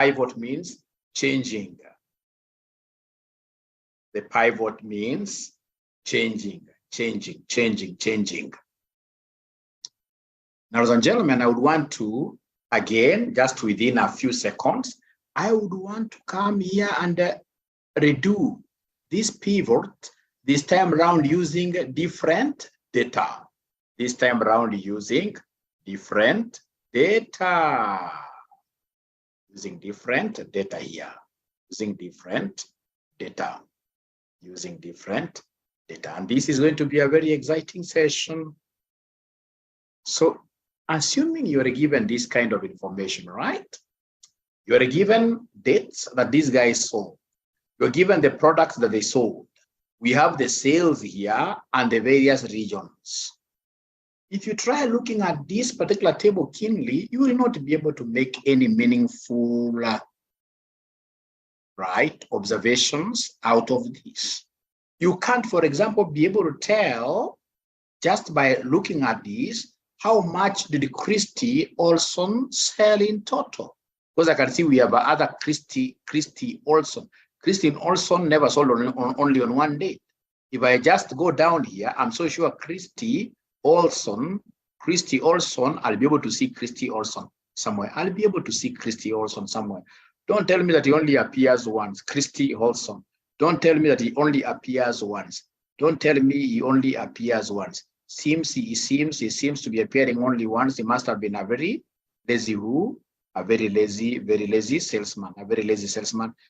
pivot means changing. The pivot means changing. Now, ladies and gentlemen, I would want to, again, just within a few seconds, I would want to come here and redo this pivot, this time around using different data. This time around using different data. Using different data here. Using different data. Using different data. And this is going to be a very exciting session. So, assuming you are given this kind of information, right? You are given dates that these guys sold. You're given the products that they sold. We have the sales here and the various regions. If you try looking at this particular table keenly, you will not be able to make any meaningful observations out of this. You can't, for example, be able to tell just by looking at this, how much did Christy Olson sell in total? Because I can see we have other Christy Olson. Christy Olson never sold only on one day. If I just go down here, I'm so sure Christy Olson, I'll be able to see Christy Olson somewhere. I'll be able to see Christy Olson somewhere. Don't tell me that he only appears once, Christy Olson. Don't tell me that he only appears once. Don't tell me he only appears once. He seems to be appearing only once. He must have been a very lazy a very lazy salesman,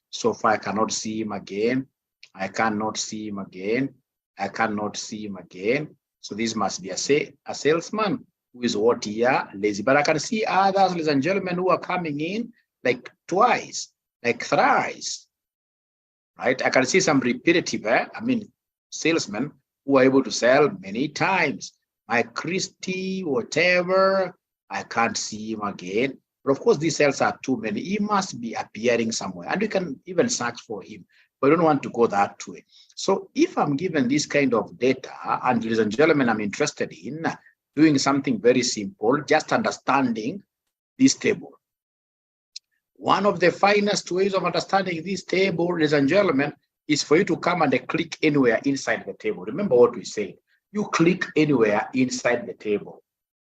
So far, I cannot see him again. I cannot see him again. So this must be a salesman who is what here? Lazy. But I can see others, ladies and gentlemen, who are coming in like twice, like thrice. Right? I can see some repetitive, salesmen who are able to sell many times. My Christy, whatever, I can't see him again. But of course, these sales are too many. He must be appearing somewhere. And we can even search for him. But I don't want to go that way. So if I'm given this kind of data, and ladies and gentlemen, I'm interested in doing something very simple, just understanding this table. One of the finest ways of understanding this table, ladies and gentlemen, is for you to come and click anywhere inside the table. Remember what we said. You click anywhere inside the table.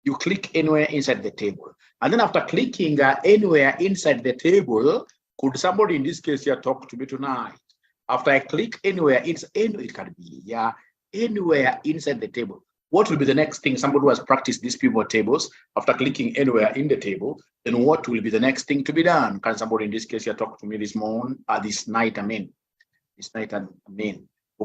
You click anywhere inside the table. And then after clicking anywhere inside the table, could somebody in this case here talk to me tonight? After I click anywhere, it can be anywhere inside the table. What will be the next thing? Somebody who has practiced these pivot tables, after clicking anywhere in the table, then what will be the next thing to be done? Can somebody in this case here talk to me this morning, this night, who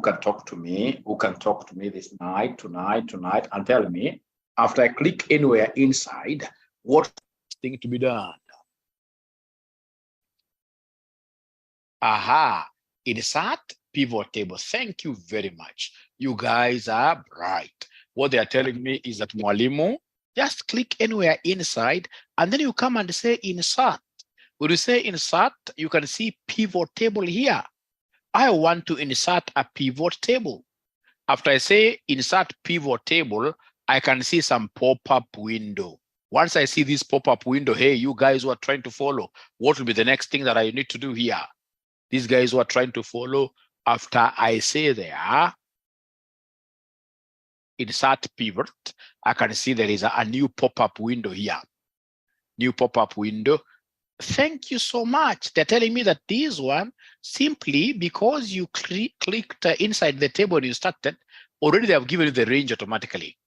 can talk to me? Who can talk to me this night, tonight, and tell me, after I click anywhere inside, what thing to be done? Aha, insert pivot table. Thank you very much. You guys are bright. What they are telling me is that Mwalimu, just click anywhere inside, and then you come and say insert. When you say insert, you can see pivot table here. I want to insert a pivot table. After I say insert pivot table, I can see some pop-up window. Once I see this pop-up window, hey, you guys who are trying to follow, what will be the next thing that I need to do here? These guys who are trying to follow, after I say there, insert pivot, I can see there is a new pop-up window here. New pop-up window. Thank you so much. They're telling me that this one, simply because you clicked inside the table and you started, already they have given you the range automatically.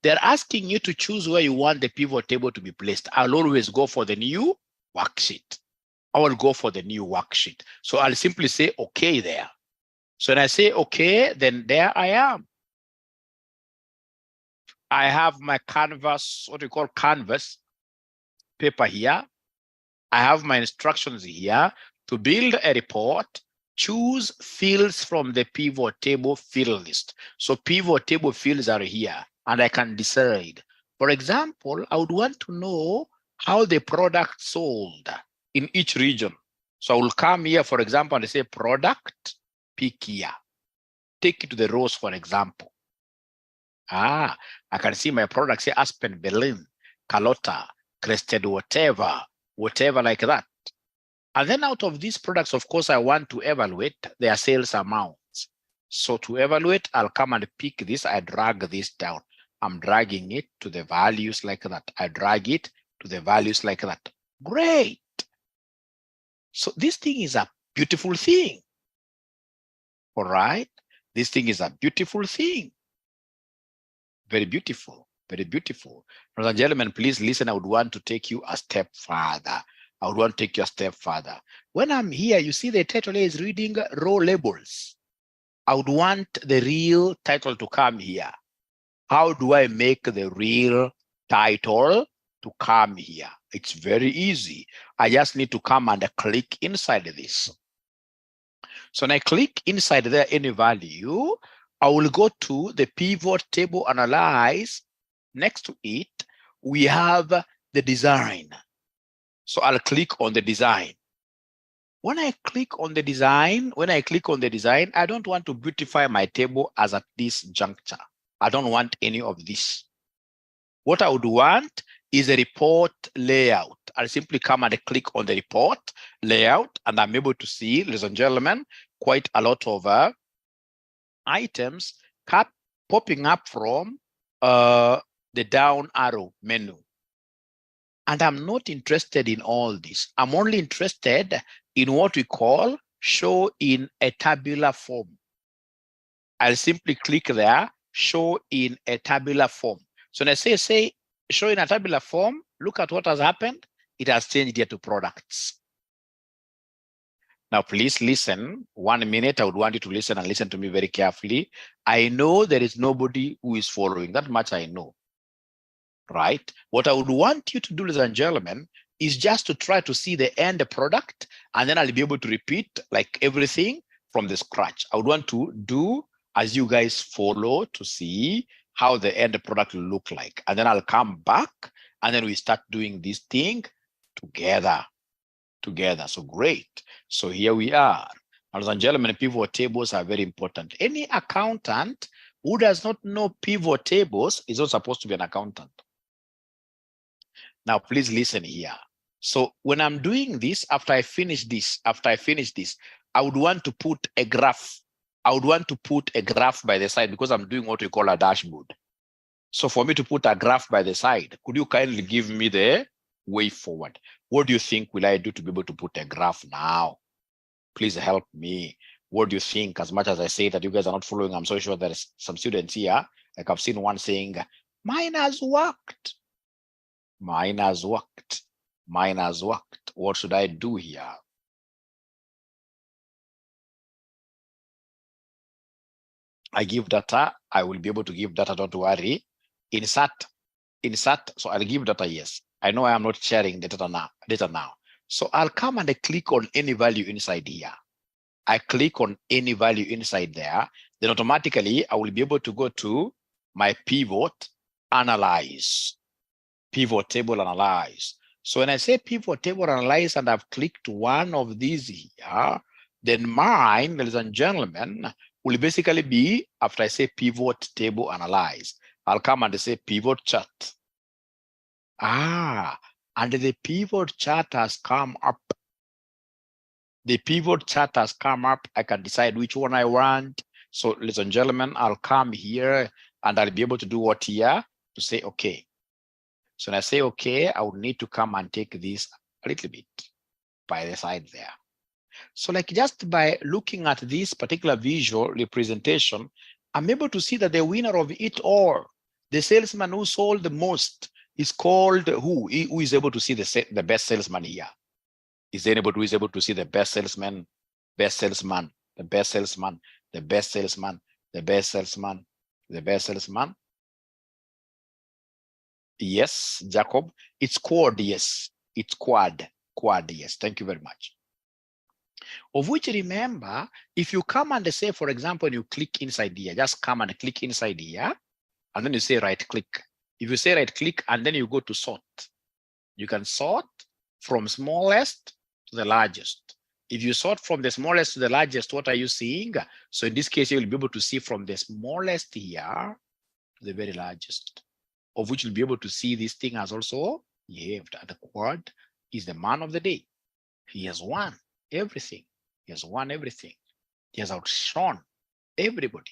They're asking you to choose where you want the pivot table to be placed. I'll always go for the new worksheet. I will go for the new worksheet. So I'll simply say okay there. So when I say okay, then there I am. I have my canvas, what we call canvas paper here. I have my instructions here to build a report. Choose fields from the pivot table field list. So pivot table fields are here, and I can decide. For example, I would want to know how the product sold in each region. So I will come here, for example, and say product, pick here. Take it to the rows, for example. I can see my products say Aspen, Berlin, Carlotta, Crested, whatever like that. And then out of these products, of course, I want to evaluate their sales amounts. So to evaluate, I'll come and pick this. I drag this down. I'm dragging it to the values like that. I drag it to the values like that. Great. So this thing is a beautiful thing. All right. This thing is a beautiful thing. Very beautiful. Very beautiful. Ladies and gentlemen, please listen. I would want to take you a step further. I would want to take you a step further. When I'm here, you see the title is reading row labels. I would want the real title to come here. How do I make the real title to come here? It's very easy. I just need to come and click inside this. So when I click inside there any value, I will go to the pivot table analyze. Next to it, we have the design. So I'll click on the design. When I click on the design, I don't want to beautify my table as at this juncture. I don't want any of this. What I would want is a report layout. I'll simply come and click on the report layout, and I'm able to see, ladies and gentlemen, quite a lot of items popping up from the down arrow menu. And I'm not interested in all this. I'm only interested in what we call show in a tabular form. I'll simply click there, show in a tabular form. So when I say show in a tabular form, look at what has happened. It has changed here to products. Now, please listen. 1 minute. I would want you to listen and listen to me very carefully. I know there is nobody who is following. That much I know. Right? What I would want you to do, ladies and gentlemen, is just to try to see the end product, and then I'll be able to repeat like everything from the scratch. I would want to do as you guys follow to see how the end product will look like. And then I'll come back and then we start doing this thing together. So great. So here we are. Ladies and gentlemen, pivot tables are very important. Any accountant who does not know pivot tables is not supposed to be an accountant. Now, please listen here. So when I'm doing this, after I finish this, I would want to put a graph. I would want to put a graph by the side because I'm doing what we call a dashboard. So for me to put a graph by the side, could you kindly give me the way forward? What do you think will I do to be able to put a graph now? Please help me. What do you think? As much as I say that you guys are not following, I'm so sure there's some students here. Like I've seen one saying, mine has worked. Mine has worked. Mine has worked. What should I do here? I give data. I will be able to give data. Don't worry. Insert. So I'll give data. Yes. I know I am not sharing the data now. So I'll come and I click on any value inside here. I click on any value inside there. Then automatically I will be able to go to my pivot analyze. Pivot table analyze. So when I say pivot table analyze and I've clicked one of these here, then mine, ladies and gentlemen, will basically be after I say pivot table analyze. I'll come and say pivot chart. And the pivot chart has come up. The pivot chart has come up. I can decide which one I want. So ladies and gentlemen, I'll come here and I'll be able to do what here to say, okay. So when I say, okay, I would need to come and take this a little bit by the side there. So like just by looking at this particular visual representation, I'm able to see that the winner of it all, the salesman who sold the most, is called who? Who is able to see the best salesman here? Is there anybody who is able to see the best salesman, best salesman, the best salesman, the best salesman, the best salesman, the best salesman? Yes, Jacob. It's quad, yes. It's quad, yes. Thank you very much. Of which, remember, if you come and say, for example, you click inside here, just come and click inside here, and then you say right click. If you say right click and then you go to sort, you can sort from smallest to the largest. If you sort from the smallest to the largest, what are you seeing? So in this case, you will be able to see from the smallest here to the very largest, of which you'll be able to see this thing has also behaved. And the quad is the man of the day. He has won everything. He has won everything. He has outshone everybody.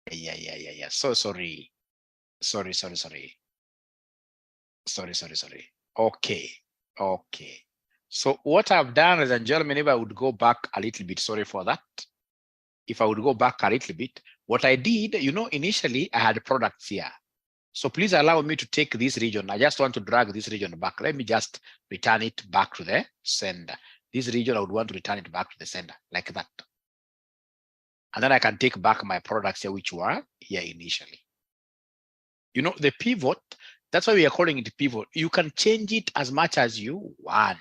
Yeah. So sorry. Sorry. Sorry. Okay. So what I've done, ladies and gentlemen, if I would go back a little bit, sorry for that. If I would go back a little bit, what I did, initially I had products here. So please allow me to take this region. I just want to drag this region back. Let me just return it back to the sender. This region, I would want to return it back to the sender like that. And then I can take back my products here, which were here initially. The pivot, that's why we are calling it pivot. You can change it as much as you want.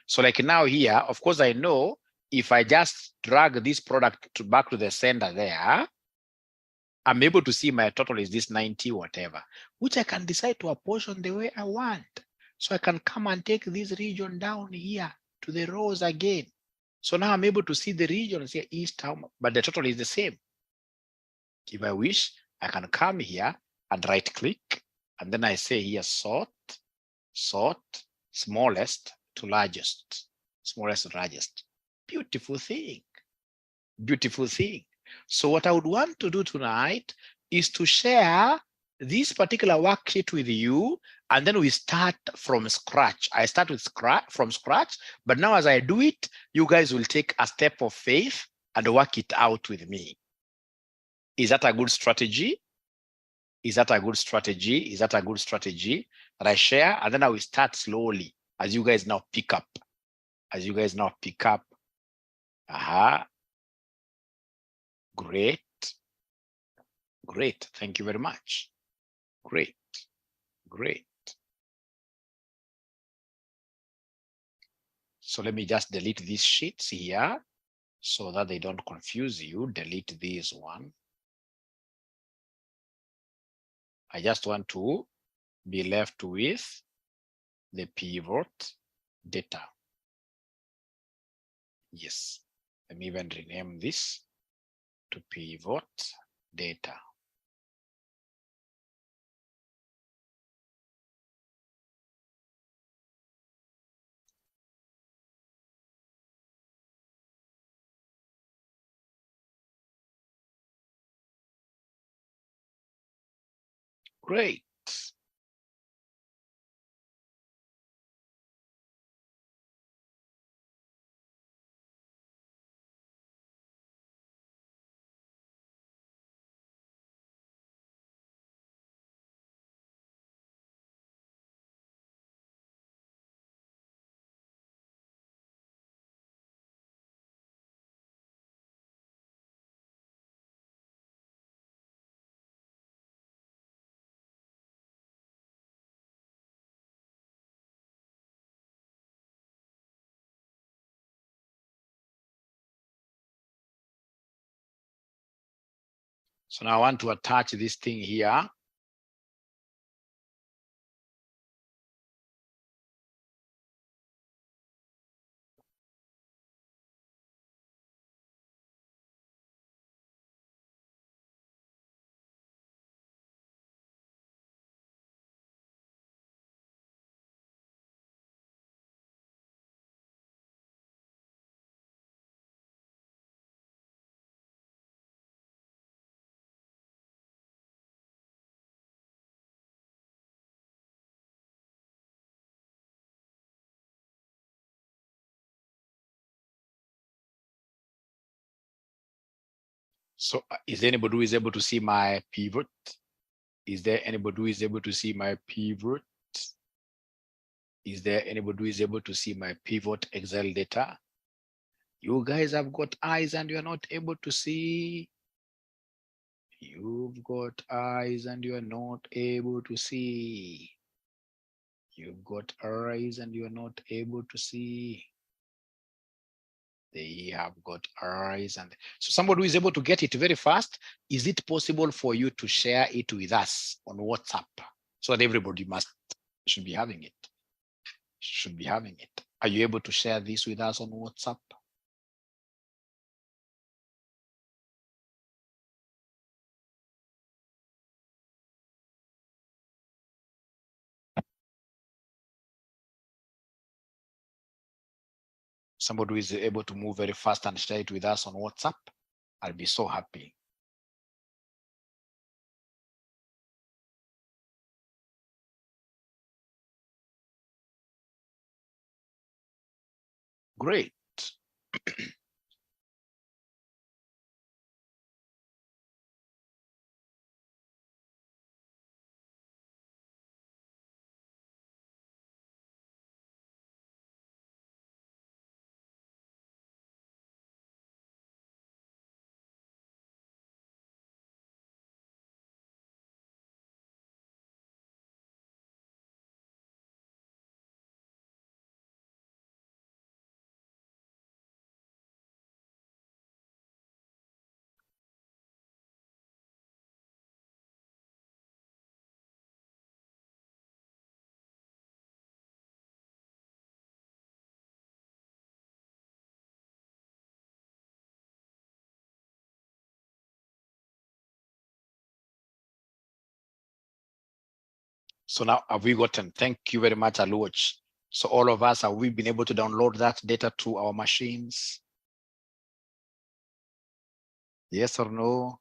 So like now here, of course, I know if I just drag this product back to the sender there, I'm able to see my total is this 90 whatever, which I can decide to apportion the way I want. So I can come and take this region down here to the rows again. So now I'm able to see the region and say east, but the total is the same. If I wish, I can come here and right click, and then I say here sort, smallest to largest, Beautiful thing. So what I would want to do tonight is to share this particular worksheet with you, and then we start from scratch. I start from scratch, but now as I do it, you guys will take a step of faith and work it out with me. Is that a good strategy? That I share? And then I will start slowly as you guys now pick up. Great. Thank you very much. Great. So let me just delete these sheets here so that they don't confuse you. Delete this one. I just want to be left with the pivot data. Yes. Let me even rename this to pivot data. Great. So now I want to attach this thing here. So is there anybody who is able to see my pivot? Is there anybody who is able to see my pivot? Is there anybody who is able to see my pivot Excel data? You guys have got eyes and you're not able to see. You've got eyes and you're not able to see. You've got eyes and you're not able to see. They have got eyes. And so somebody who is able to get it very fast, is it possible for you to share it with us on WhatsApp so that everybody should be having it? Should be having it. Are you able to share this with us on WhatsApp? Somebody who is able to move very fast and share it with us on WhatsApp, I'll be so happy. Great. So now have we gotten, thank you very much, Aluoch. So all of us, have we been able to download that data to our machines? Yes or no?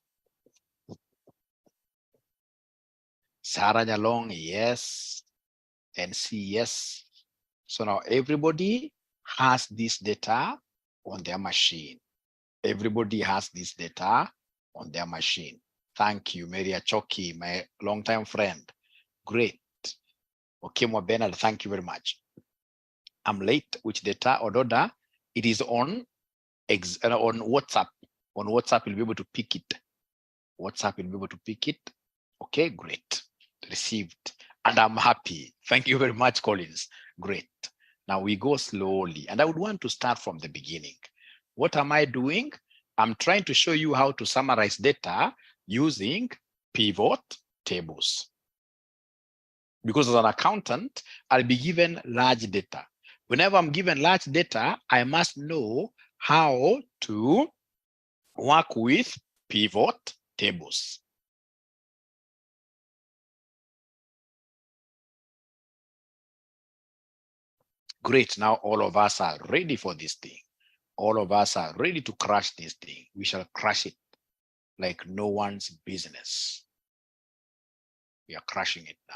Sarah Nyalong, yes. And C, yes. So now everybody has this data on their machine. Everybody has this data on their machine. Thank you, Maria Choki, my longtime friend. Great. Okay, Bernard, thank you very much. I'm late. Which data or order? It is on WhatsApp. On WhatsApp, you'll be able to pick it. WhatsApp will be able to pick it. Okay, great. Received. And I'm happy. Thank you very much, Collins. Great. Now we go slowly. And I would want to start from the beginning. What am I doing? I'm trying to show you how to summarize data using pivot tables. Because as an accountant, I'll be given large data. Whenever I'm given large data, I must know how to work with pivot tables. Great, now all of us are ready for this thing. All of us are ready to crush this thing. We shall crush it like no one's business. We are crushing it now.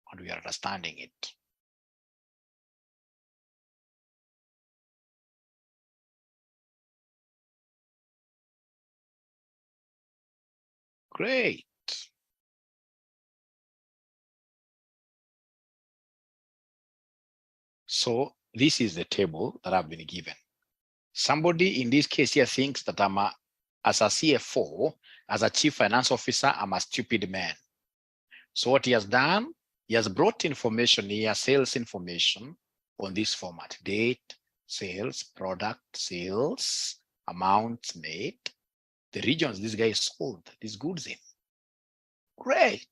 And we are understanding it. Great. So this is the table that I've been given. Somebody in this case here thinks that as a CFO, as a chief finance officer, I'm a stupid man. So what he has done, he has brought information here, sales information on this format: date, sales, product, sales, amounts made, the regions this guy sold these goods in. Great.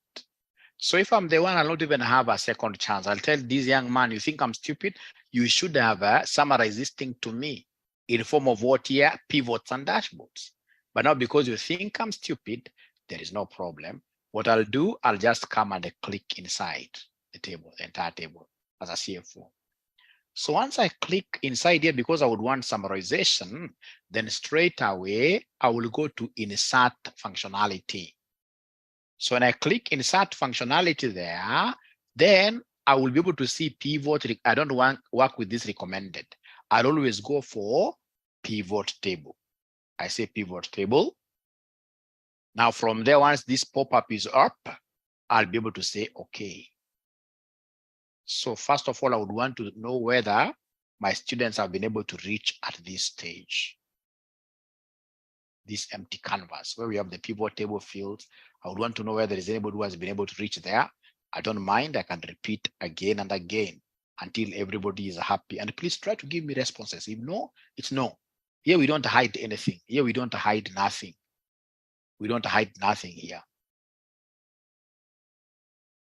So if I'm the one, I'll not even have a second chance. I'll tell this young man, you think I'm stupid? You should have summarized this thing to me in form of what here? Pivots and dashboards. But now because you think I'm stupid, there is no problem. What I'll do, I'll just come and click inside the table, the entire table as a CFO. So once I click inside here, because I would want summarization, then straight away, I will go to insert functionality. So when I click insert functionality there, then I will be able to see pivot. I don't want work with this recommended. I'll always go for pivot table. I say pivot table. Now from there, once this pop-up is up, I'll be able to say, okay. So first of all, I would want to know whether my students have been able to reach at this stage. This empty canvas where we have the pivot table fields. I would want to know whether there is anybody who has been able to reach there. I don't mind. I can repeat again and again until everybody is happy. And please try to give me responses. If no, it's no. Here we don't hide anything. Here we don't hide nothing. We don't hide nothing here.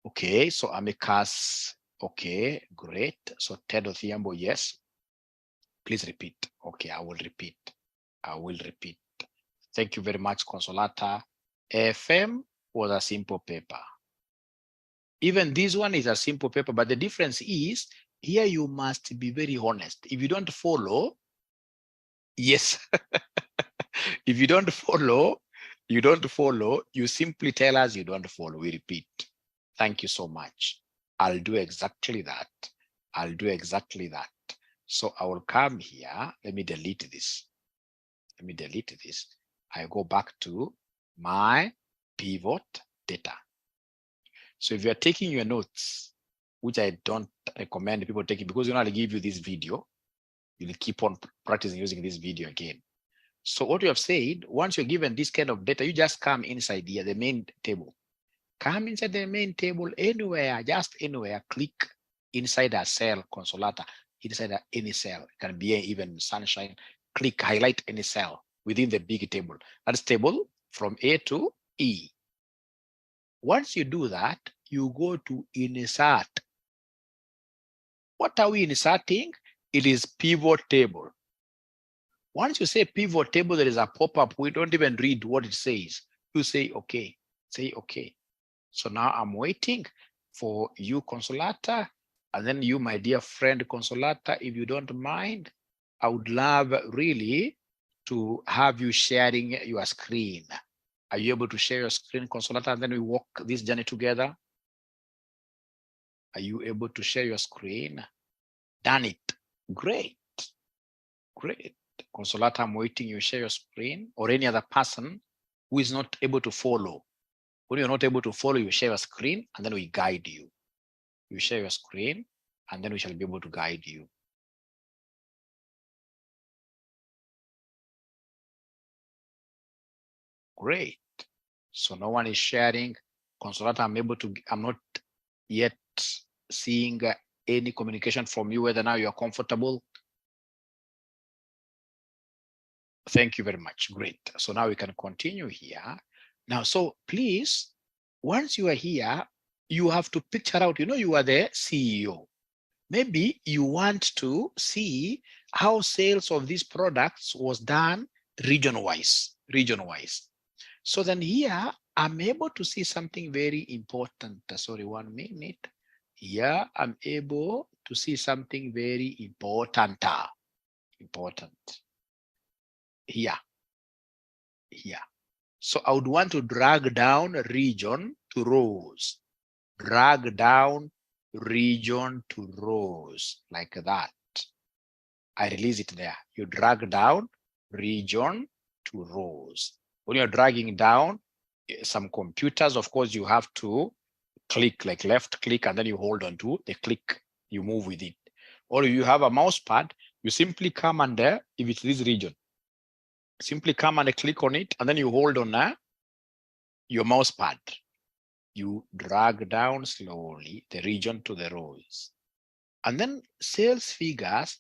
Okay, so Amicus, okay, great. So Ted Othiambo, yes. Please repeat. Okay, I will repeat. I will repeat. Thank you very much, Consolata. FM was a simple paper. Even this one is a simple paper, but the difference is here you must be very honest. If you don't follow, yes. If you don't follow, you simply tell us you don't follow. We repeat. Thank you so much. I'll do exactly that. I'll do exactly that. So I will come here. Let me delete this. Let me delete this. I go back to my pivot data. So if you're taking your notes, which I don't recommend people taking because you know, I'll give you this video, you'll keep on practicing using this video again. So what you have said, once you're given this kind of data, you just come inside here, the main table. Come inside the main table anywhere, just anywhere, click inside a cell, Consolata, inside any cell. It can be even Sunshine. Click, highlight any cell within the big table. That's table from A to E. Once you do that, you go to insert. What are we inserting? It is pivot table. Once you say pivot table, there is a pop-up. We don't even read what it says. You say, okay, say, okay. So now I'm waiting for you, Consolata, and then you, my dear friend, Consolata, if you don't mind, I would love really to have you sharing your screen. Are you able to share your screen, Consolata, and then we walk this journey together? Are you able to share your screen? Done it. Great. Great. Consolata, I'm waiting. You share your screen, or any other person who is not able to follow. When you're not able to follow, you share your screen, and then we guide you. You share your screen, and then we shall be able to guide you. Great. So no one is sharing. Consolata, I'm not yet seeing any communication from you, whether now you're comfortable. Thank you very much. Great. So now we can continue here. Now, so please, once you are here, you have to picture out, you know, you are the CEO. Maybe you want to see how sales of these products was done region-wise. So then here, I'm able to see something very important. Sorry, 1 minute. Here, I'm able to see something very important. Here. So I would want to drag down region to rows. Drag down region to rows like that. I release it there. You drag down region to rows. When you're dragging down some computers, of course, you have to click, like left click, and then you hold on to the click, you move with it. Or if you have a mouse pad, you simply come under, if it's this region, simply come and click on it, and then you hold on your mouse pad. You drag down slowly the region to the rows. And then sales figures,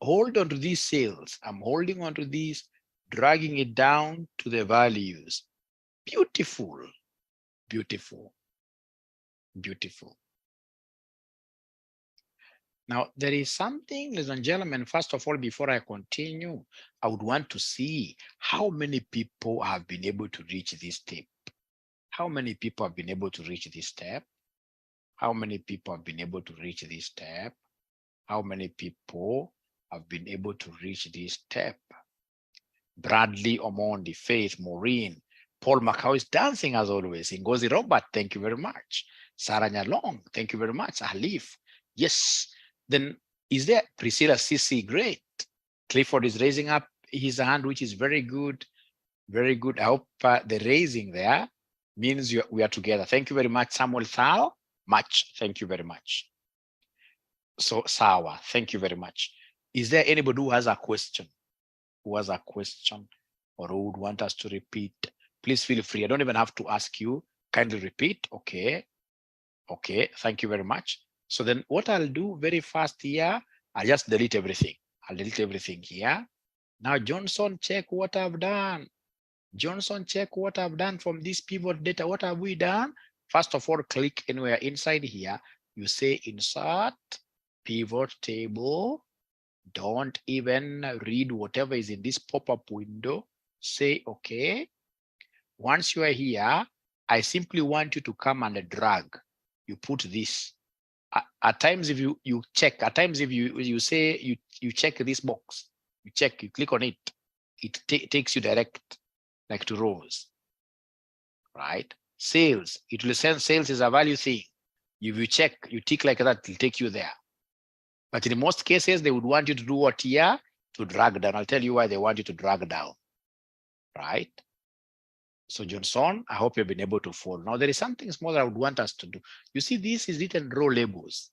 hold on to these sales. I'm holding on to these, dragging it down to the values. Beautiful, beautiful, beautiful. Now, there is something, ladies and gentlemen, first of all, before I continue, I would want to see how many people have been able to reach this step. How many people have been able to reach this step? How many people have been able to reach this step? How many people have been able to reach this step? Bradley Omondi, Faith, Maureen, Paul Macau is dancing as always. Ngozi Robert, thank you very much. Sarah Nyalong, thank you very much. Alif, yes. Then is there Priscilla Sisi? Great. Clifford is raising up his hand, which is very good. Very good. I hope the raising there means we are together. Thank you very much, Samuel Thal. Much. Thank you very much. So, Sawa, thank you very much. Is there anybody who has a question? Who has a question or who would want us to repeat? Please feel free. I don't even have to ask you. Kindly repeat. Okay. Okay. Thank you very much. So then what I'll do very fast here, I'll just delete everything. I'll delete everything here. Now, Johnson, check what I've done. Johnson, check what I've done from this pivot data. What have we done? First of all, click anywhere inside here. You say insert pivot table. Don't even read whatever is in this pop-up window. Say okay. Once you are here, I simply want you to come and drag. You put this. At times, if you check, at times if you say you check this box, you check, you click on it, it takes you direct like to rows, right? Sales, it will send sales is a value thing. If you check, you tick like that, it'll take you there. But in most cases, they would want you to do what here? To drag down. I'll tell you why they want you to drag down, right? So Johnson, I hope you've been able to follow. Now there is something small that I would want us to do. You see, this is written row labels.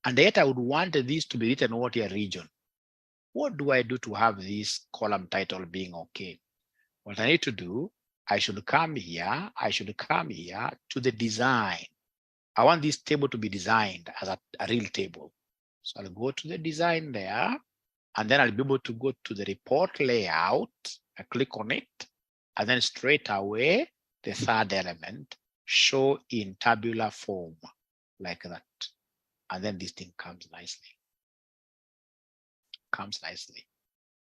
And yet I would want this to be written what here region. What do I do to have this column title being okay? What I need to do, I should come here to the design. I want this table to be designed as a real table. So I'll go to the design there, and then I'll be able to go to the report layout. I click on it, and then straight away, the third element, show in tabular form, like that. And then this thing comes nicely.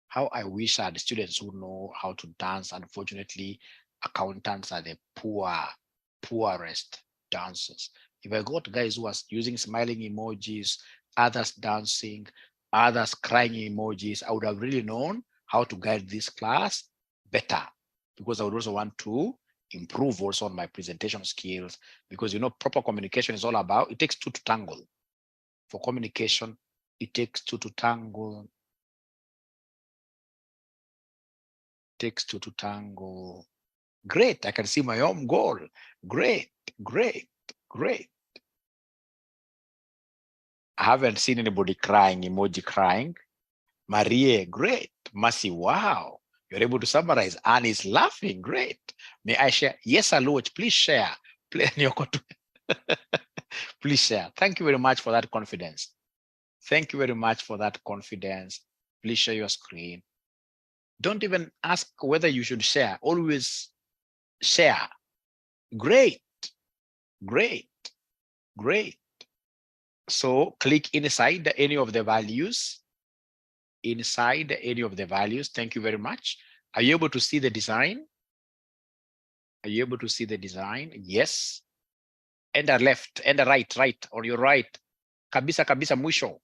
How I wish I had students who know how to dance. Unfortunately, accountants are the poorest dancers. If I got guys who are using smiling emojis, others dancing, others crying emojis, I would have really known how to guide this class better, because I would also want to improve also on my presentation skills, because proper communication is all about, it takes two to tangle. For communication, it takes two to tangle. Takes two to tango. Great, I can see my own goal. Great. I haven't seen anybody crying, emoji crying. Marie, great. Mercy, wow. You're able to summarize. Anne is laughing, great. May I share? Yes, Aloch, please share. Please share. Thank you very much for that confidence. Thank you very much for that confidence. Please share your screen. Don't even ask whether you should share. Always share. Great. So click inside any of the values. Inside any of the values. Thank you very much. Are you able to see the design? Are you able to see the design? Yes. Enter left, enter right, on your right. Kabisa mwisho.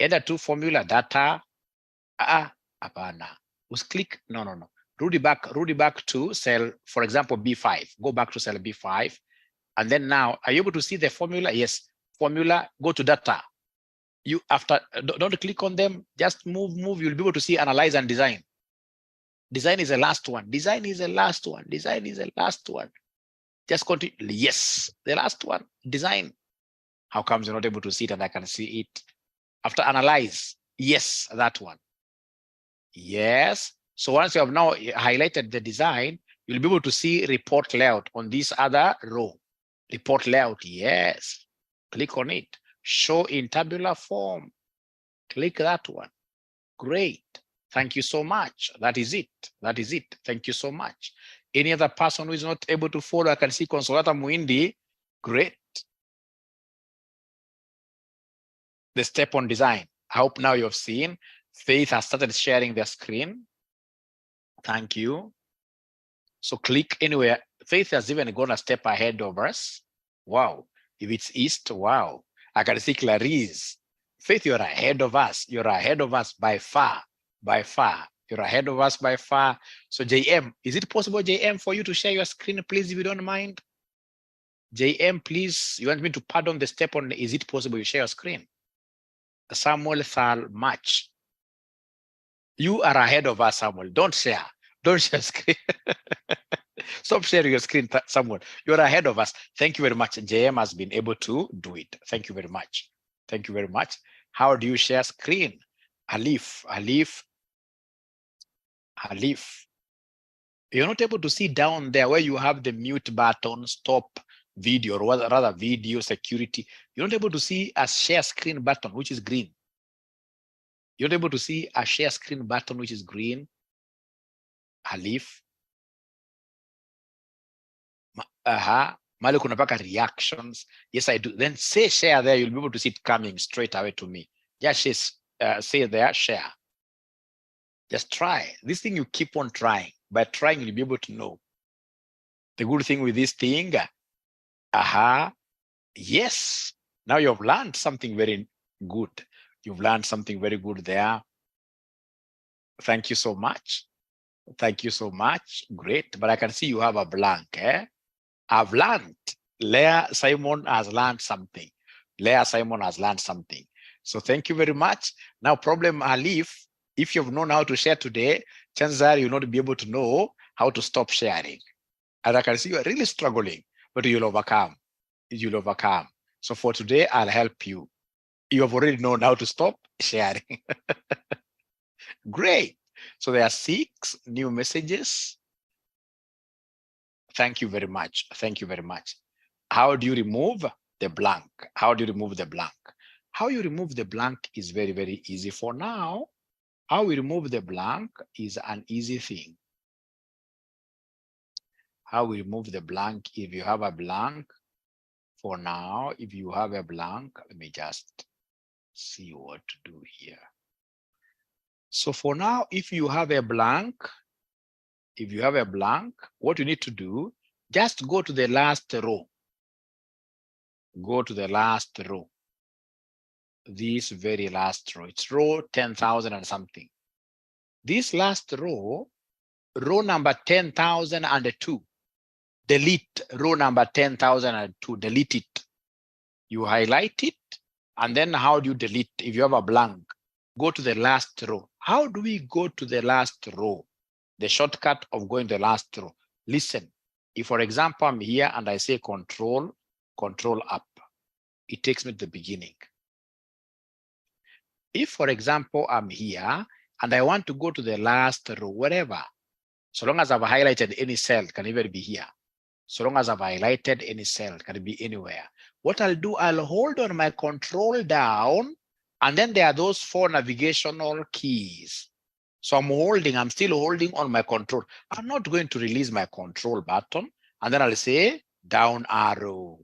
Enter to formula data. Apana. Click, no. Rudy back to cell, for example, B5. Go back to cell B5. And then now, are you able to see the formula? Yes. Formula, go to data. You don't click on them, just move. You'll be able to see analyze and design. Design is the last one. Just continue. Yes, the last one, design. How comes you're not able to see it and I can see it? After analyze, yes, that one. Yes. So once you have now highlighted the design, you'll be able to see report layout on this other row. Report layout, yes. Click on it. Show in tabular form. Click that one. Great. Thank you so much. That is it. Thank you so much. Any other person who is not able to follow, I can see Consolata Muindi. Great. The step on design. I hope now you've seen. Faith has started sharing their screen. Thank you. So click anywhere. Faith has even gone a step ahead of us. Wow. If it's east, wow. I can see Clarice. Faith, you're ahead of us. You're ahead of us by far. You're ahead of us by far. So JM, is it possible, JM, for you to share your screen, please, if you don't mind? JM, please, you want me to pardon the step on, is it possible you share your screen? Samuel Thal match. You are ahead of us, Samuel. Don't share. Don't share screen. Stop sharing your screen, Samuel. You're ahead of us. Thank you very much. JM has been able to do it. Thank you very much. Thank you very much. How do you share screen? Alif. You're not able to see down there where you have the mute button, stop video, or rather video security. You're not able to see a share screen button, which is green. You're not able to see a share screen button, which is green. Alif. Mali kunapaka reactions. Yes, I do. Then say share there. You'll be able to see it coming straight away to me. Just say there, share. Just try. This thing you keep on trying. By trying, you'll be able to know. The good thing with this thing, yes. Now you've learned something very good. You've learned something very good there. Thank you so much. Thank you so much. Great. But I can see you have a blank. I've learned. Leah Simon has learned something. Leah Simon has learned something. So thank you very much. Now, problem Alif, if you've known how to share today, chances are you'll not be able to know how to stop sharing. And I can see you are really struggling, but you'll overcome. You'll overcome. So for today, I'll help you. You have already known how to stop sharing. Great. So there are 6 new messages. Thank you very much. Thank you very much. How do you remove the blank? How do you remove the blank? How you remove the blank is very, very easy. For now, how we remove the blank is an easy thing. How we remove the blank, if you have a blank, for now, if you have a blank, let me just see what to do here. So for now, if you have a blank, what you need to do, just go to the last row. Go to the last row. This very last row. It's row 10,000 and something. This last row, row number 10,002. Delete row number 10,002. Delete it. You highlight it. And then how do you delete? If you have a blank, go to the last row. How do we go to the last row? The shortcut of going to the last row. Listen, if for example, I'm here and I say control up, it takes me to the beginning. If for example, I'm here and I want to go to the last row, wherever, so long as I've highlighted any cell, can even be here. So long as I've highlighted any cell, can be anywhere. What I'll do, I'll hold on my control down, and then there are those 4 navigational keys. So I'm still holding on my control. I'm not going to release my control button, and then I'll say down arrow.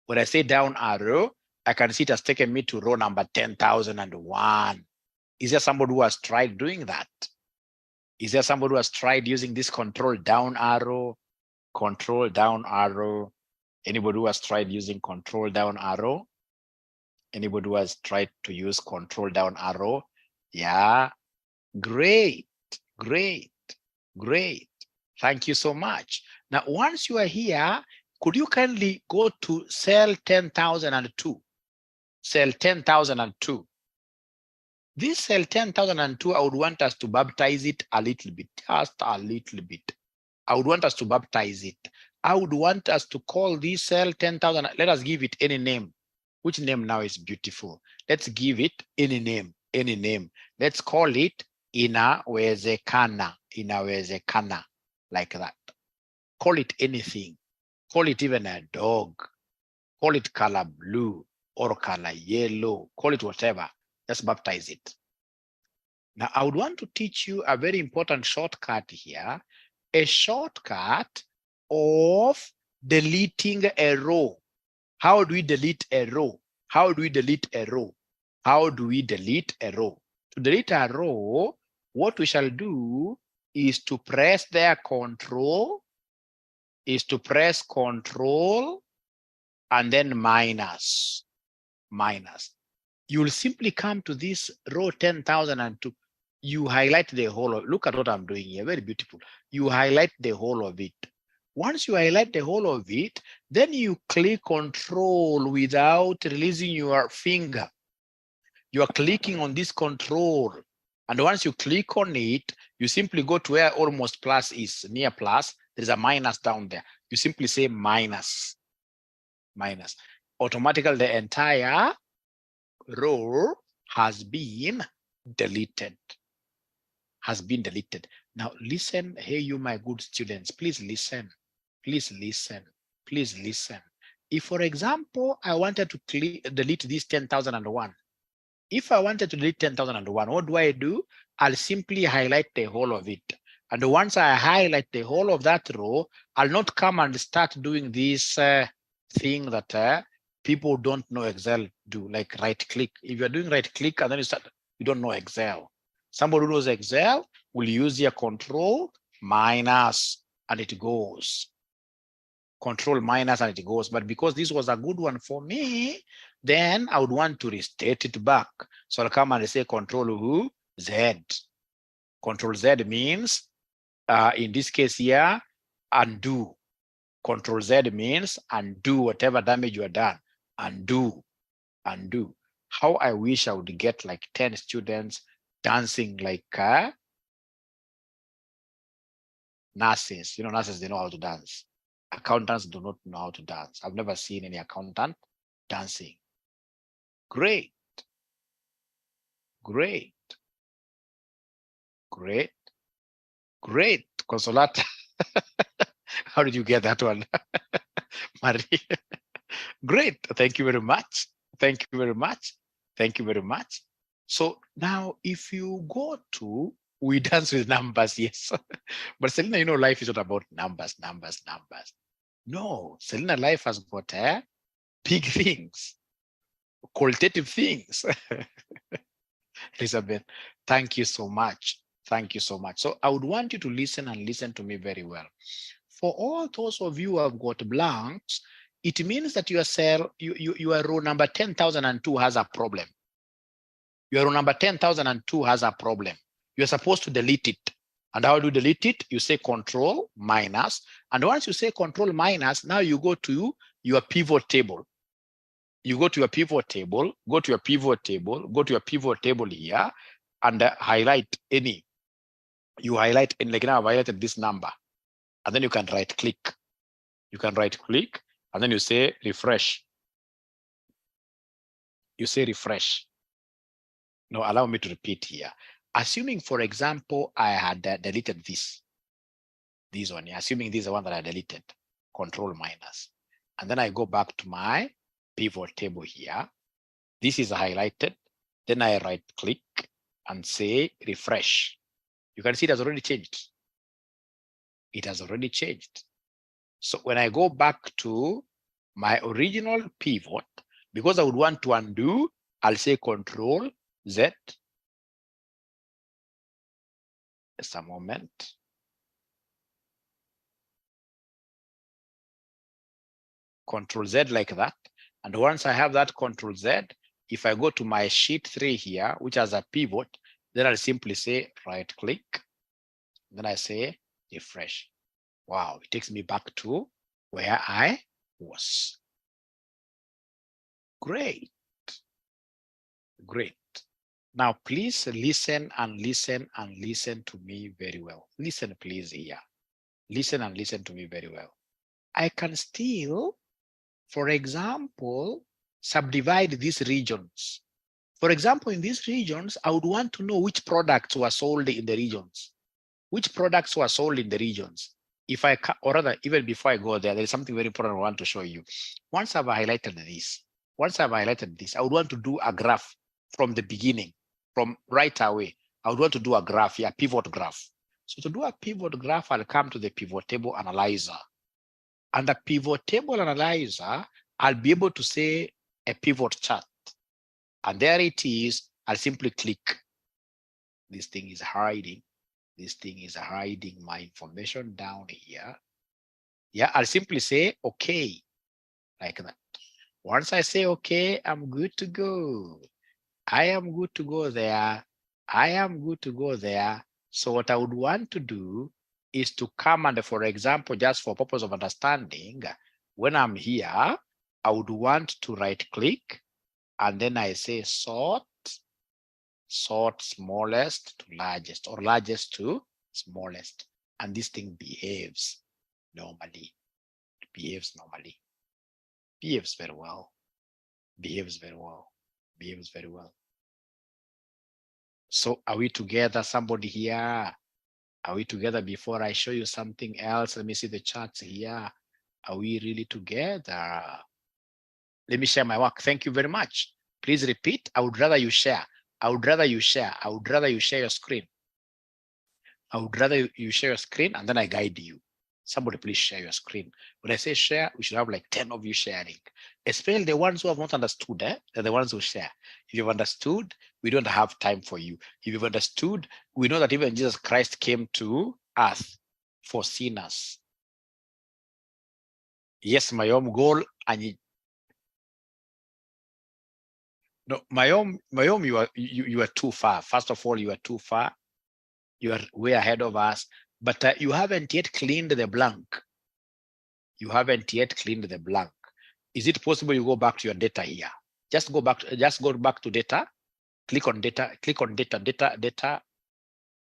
When I say down arrow, I can see it has taken me to row number 10,001. Is there somebody who has tried doing that? Is there somebody who has tried using this control down arrow? Control down arrow. Anybody who has tried using control down arrow? Anybody who has tried to use control down arrow? Yeah, great, great, great. Thank you so much. Now, once you are here, could you kindly go to cell 10,002? Cell 10,002. This cell 10,002, I would want us to baptize it a little bit, just a little bit. I would want us to baptize it. I would want us to call this cell 10,000. Let us give it any name. Which name now is beautiful? Let's give it any name, any name. Let's call it inawezekana, inawezekana, like that. Call it anything. Call it even a dog. Call it color blue or color yellow. Call it whatever. Just baptize it. Now, I would want to teach you a very important shortcut here. A shortcut of deleting a row. How do we delete a row? How do we delete a row? How do we delete a row? To delete a row, what we shall do is to press their control, and then minus. You'll simply come to this row 10,002. You highlight the whole of, look at what I'm doing here, very beautiful. You highlight the whole of it. Once you highlight the whole of it, then you click control without releasing your finger. You are clicking on this control. And once you click on it, you simply go to where almost plus is, near plus. There's a minus down there. You simply say minus, minus. Automatically, the entire row has been deleted. Has been deleted. Now listen, hey you my good students, please listen, please listen, please listen. If for example, I wanted to delete this 10,001, if I wanted to delete 10,001, what do? I'll simply highlight the whole of it. And once I highlight the whole of that row, I'll not come and start doing this thing that people don't know Excel do, like right click. If you're doing right click and then you don't know Excel. Somebody who knows Excel will use your control minus and it goes. Control minus and it goes. But because this was a good one for me, then I would want to restate it back. So I'll come and say control Z. Control Z means, in this case here, undo. Control Z means undo whatever damage you have done. Undo, undo. How I wish I would get like 10 students dancing like nurses. You know, nurses, they know how to dance. Accountants do not know how to dance. I've never seen any accountant dancing. Great. Great. Great. Great. Consolata. How did you get that one? Marie. Great. Thank you very much. Thank you very much. Thank you very much. So now if you go to, we dance with numbers, yes. But Selena, you know, life is not about numbers, numbers, numbers. No, Selena, life has got big things, qualitative things. Elizabeth, thank you so much. Thank you so much. So I would want you to listen and listen to me very well. For all those of you who have got blanks, it means that your cell, your row number 10,002 has a problem. Your row number 10,002 has a problem. You're supposed to delete it. And how do you delete it? You say control minus. And once you say control minus, now you go to your pivot table. You go to your pivot table, go to your pivot table, go to your pivot table here, and highlight any. You highlight, and like now I've highlighted this number. And then you can right click. You can right click, and then you say refresh. You say refresh. Now allow me to repeat here. Assuming, for example, I had deleted this one, assuming this is the one that I deleted, control minus. And then I go back to my pivot table here. This is highlighted. Then I right click and say refresh. You can see it has already changed. It has already changed. So when I go back to my original pivot, because I would want to undo, I'll say control Z. Just a moment. Control Z like that. And once I have that control Z, if I go to my sheet 3 here, which has a pivot, then I'll simply say right click. Then I say refresh. Wow, it takes me back to where I was. Great. Great. Now, please listen and listen and listen to me very well. Listen, please, here. Listen and listen to me very well. I can still, for example, subdivide these regions. For example, in these regions, I would want to know which products were sold in the regions. Which products were sold in the regions. If I, or rather, even before I go there, there is something very important I want to show you. Once I've highlighted this, I would want to do a graph from the beginning, from right away. I would want to do a graph, a pivot graph. So to do a pivot graph, I'll come to the pivot table analyzer. And the pivot table analyzer, I'll be able to say a pivot chart. And there it is. I'll simply click. This thing is hiding. This thing is hiding my information down here. Yeah, I'll simply say, okay, like that. Once I say, okay, I'm good to go. I am good to go there. I am good to go there. So what I would want to do is to come and, for example, just for purpose of understanding, when I'm here, I would want to right click and then I say sort Sort smallest to largest or largest to smallest. And this thing behaves normally. It behaves normally. Behaves very well. Behaves very well. Behaves very well. So are we together? Somebody here? Are we together before I show you something else? Let me see the charts here. Are we really together? Let me share my work. Thank you very much. Please repeat. I would rather you share. I would rather you share. I would rather you share your screen. I would rather you share your screen and then I guide you. Somebody please share your screen. When I say share, we should have like 10 of you sharing, especially the ones who have not understood. They're the ones who share. If you've understood, we don't have time for you. If you've understood, we know that even Jesus Christ came to earth for sinners. Yes, my own goal. And no, my own, you are too far. First of all, you are too far. You are way ahead of us, but you haven't yet cleaned the blank. You haven't yet cleaned the blank. Is it possible you go back to your data here? Just go back to data. Click on data, data.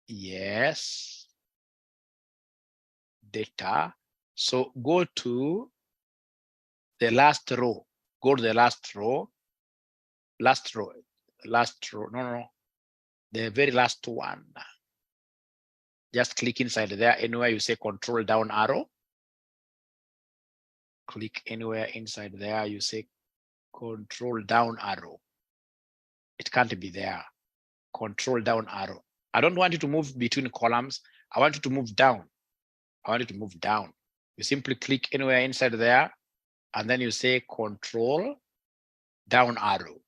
Yes. Data. So go to the last row. Go to the last row. Last row. No. The very last one. Just click inside there. Anywhere you say control down arrow. Click anywhere inside there. You say control down arrow. It can't be there. Control down arrow. I don't want you to move between columns. I want you to move down. I want you to move down. You simply click anywhere inside there, and then you say control down arrow.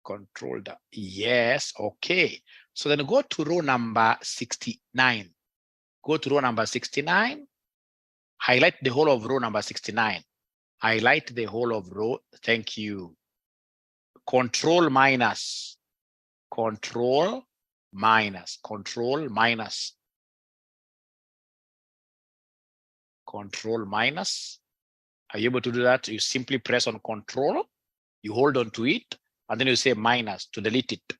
Control down. Yes, okay. So then go to row number 69. Go to row number 69. Highlight the whole of row number 69. Highlight the whole of row. Thank you. Control minus. Control minus. Control minus. Control minus. Are you able to do that? You simply press on control, you hold on to it, and then you say minus to delete it.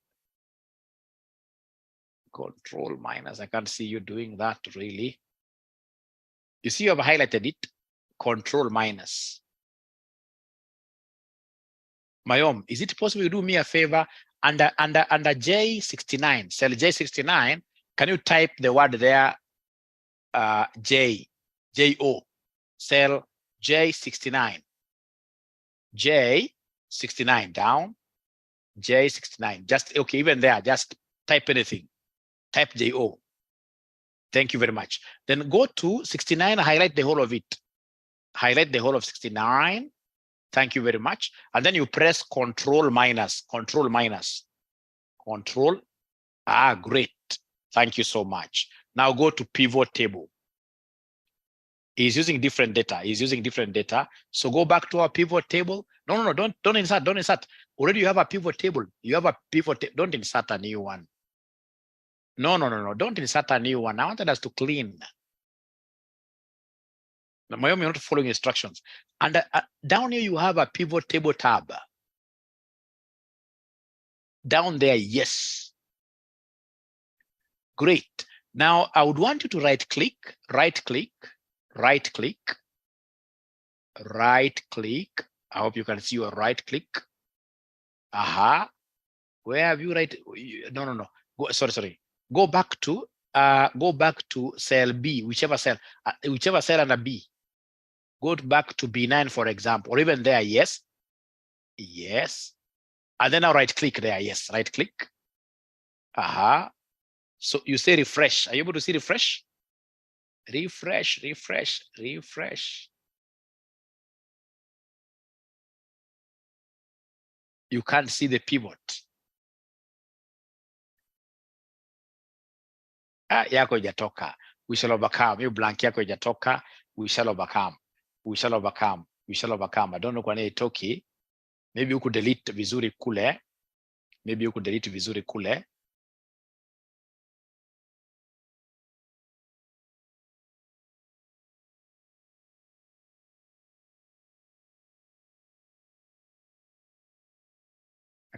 Control minus. I can't see you doing that really. You see, you have highlighted it. Control minus. Mayom, is it possible you do me a favor? Under J69, cell J69, can you type the word there? J-O, cell J69. J69 down. J69. Just okay, even there, just type anything. Type J-O. Thank you very much. Then go to 69, highlight the whole of it. Highlight the whole of 69. Thank you very much. And then you press control minus, control minus, control. Great. Thank you so much. Now go to pivot table. He's using different data. He's using different data. So go back to our pivot table. No, don't insert, don't insert. Already you have a pivot table. You have a pivot table. Don't insert a new one. No. Don't insert a new one. I wanted us to clean. You're not following instructions. And down here, you have a pivot table tab. Down there, yes. Great. Now, I would want you to right click. I hope you can see your right click. Where have you right? No. Sorry. Go back to cell B, whichever cell under B. Go back to B9, for example, or even there, yes. And then I'll right click there, yes, right click. So you say refresh. Are you able to see refresh? Refresh. You can't see the pivot. Yako ijatoka. We shall overcome. You blank yako ijatoka. We shall overcome. I don't know kwa nini itoki. Maybe you could delete vizuri kule.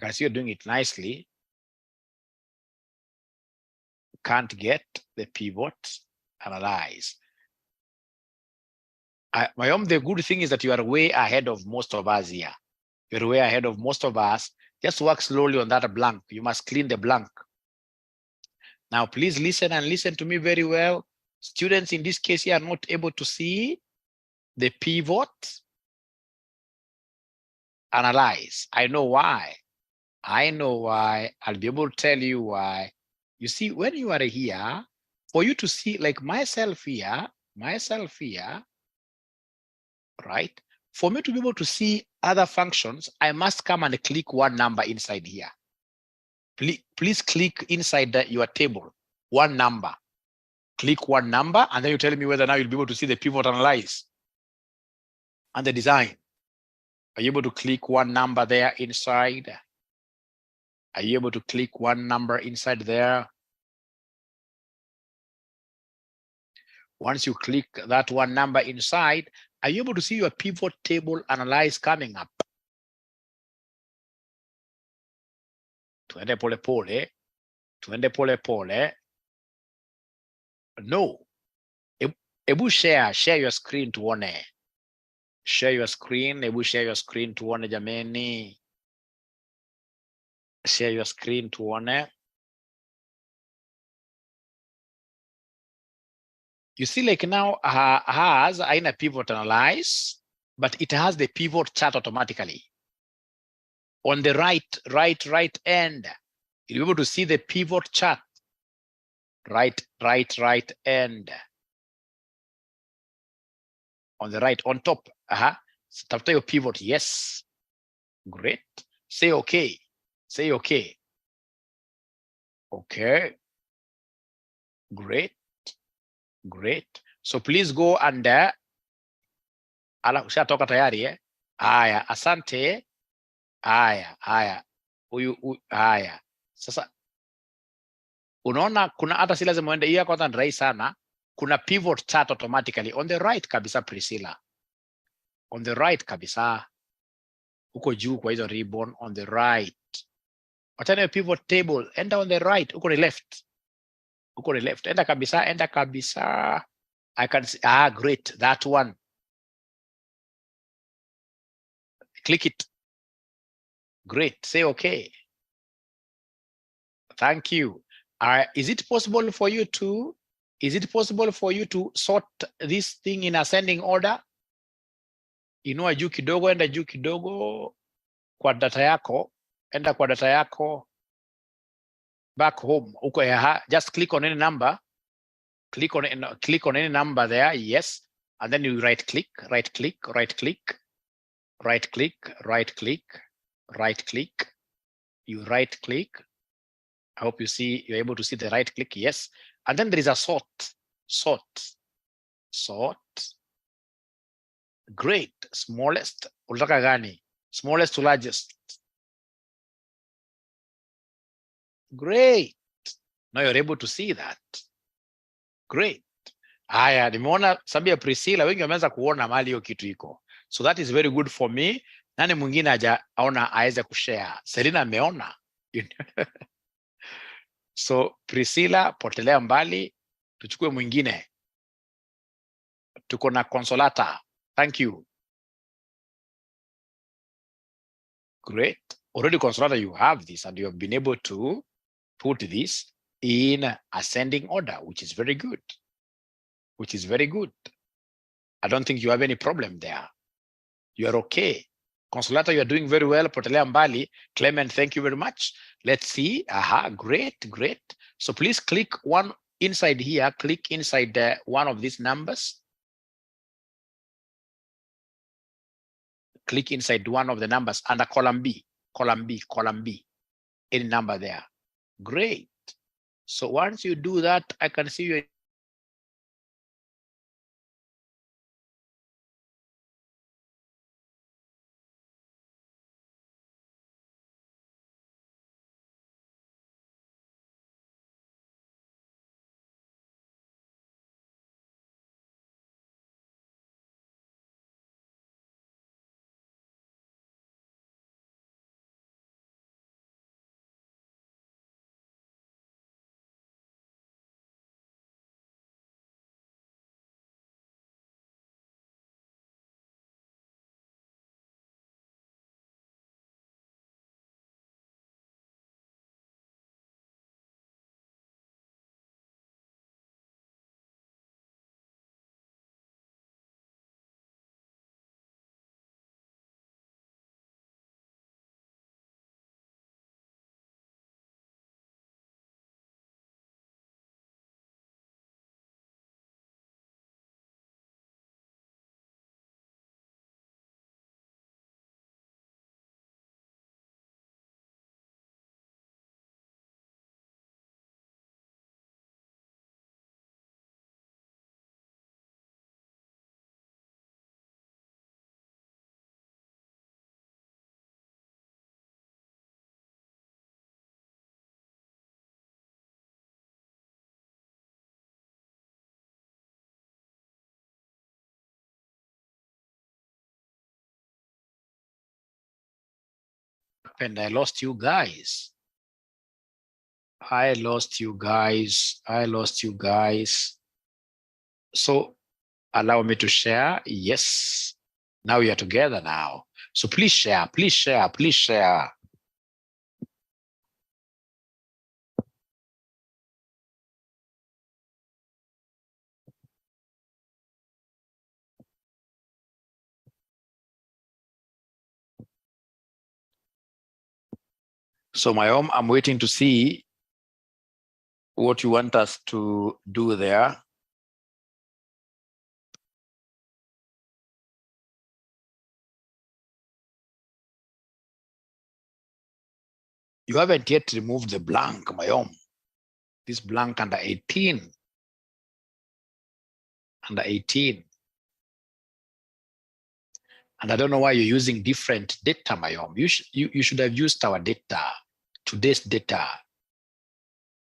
can see you're doing it nicely. Can't get the pivot, analyze. The good thing is that you are way ahead of most of us here. You're way ahead of most of us. Just work slowly on that blank. You must clean the blank. Now, please listen and listen to me very well. Students in this case here are not able to see the pivot, analyze. I know why. I know why. I'll be able to tell you why. You see, when you are here, for you to see, like myself here, right? For me to be able to see other functions, I must come and click one number inside here. Please click inside your table, one number. Click one number, and then you tell me whether now you'll be able to see the pivot, analyze and the design. Are you able to click one number there inside? Are you able to click one number inside there? Once you click that one number inside, are you able to see your pivot table analyze coming up? Tuende pole pole. Tuende pole pole. No. Ebu share your screen tuone. Share your screen. Ebu share your screen tuone jameni. Share your screen tuone. You see, like now has aina pivot analyze, but it has the pivot chart automatically. On the right end, you'll be able to see the pivot chart. Right end. On the right, on top. Tafuta your pivot. Yes. Great. Say okay. Say okay. Okay. Great. So please go under. Ushatoka tayari eh? Haya, asante. Haya. Haya. Sasa unaona kuna hata si lazima uende hiyo kwanza, ni rahisi sana. Kuna pivot chart automatically on the right kabisa, Priscilla. On the right kabisa. Uko juu kwa hizo ribbon on the right. Wachana hiyo pivot table, enda on the right, uko ni left. Uko ni left. Enda kabisa. I can see, great, that one. Click it. Great, say okay. Thank you. Is it possible for you to sort this thing in ascending order? Inua juu kidogo, enda juu kidogo kwa data yako, enda kwa data yako back home. Uko just click on any number. Click on any number there, yes. And then you right click. You right click. I hope you're able to see the right click, yes. And then there is a sort. Great, smallest, unataka gani? Smallest to largest. Great. Now you're able to see that. Great. Haya, nimeona sababu ya Priscilla wengi wameanza kuona mali hiyo kitu iko. So that is very good for me. Nani mwingine hajaona aweze kushare? Selina ameona. So Priscilla, potelea mbali, tuchukue mwingine. Tuko na Consolata. Thank you. Great. Already Consolata, you have this and you have been able to put this in ascending order, which is very good. I don't think you have any problem there. You are okay. Consolata, you are doing very well. Potelea mbali. Clement, thank you very much. Let's see. Great. So please click one inside here. Click inside one of these numbers. Click inside one of the numbers under column B. Any number there. Great. So once you do that, I can see you happened? I lost you guys. I lost you guys. I lost you guys. So allow me to share. Yes. Now we are together now. So please share, please share, please share. So my home, I'm waiting to see what you want us to do there. You haven't yet removed the blank, my home. This blank under 18. Under 18. And I don't know why you're using different data, my home. You should have used our data, today's data.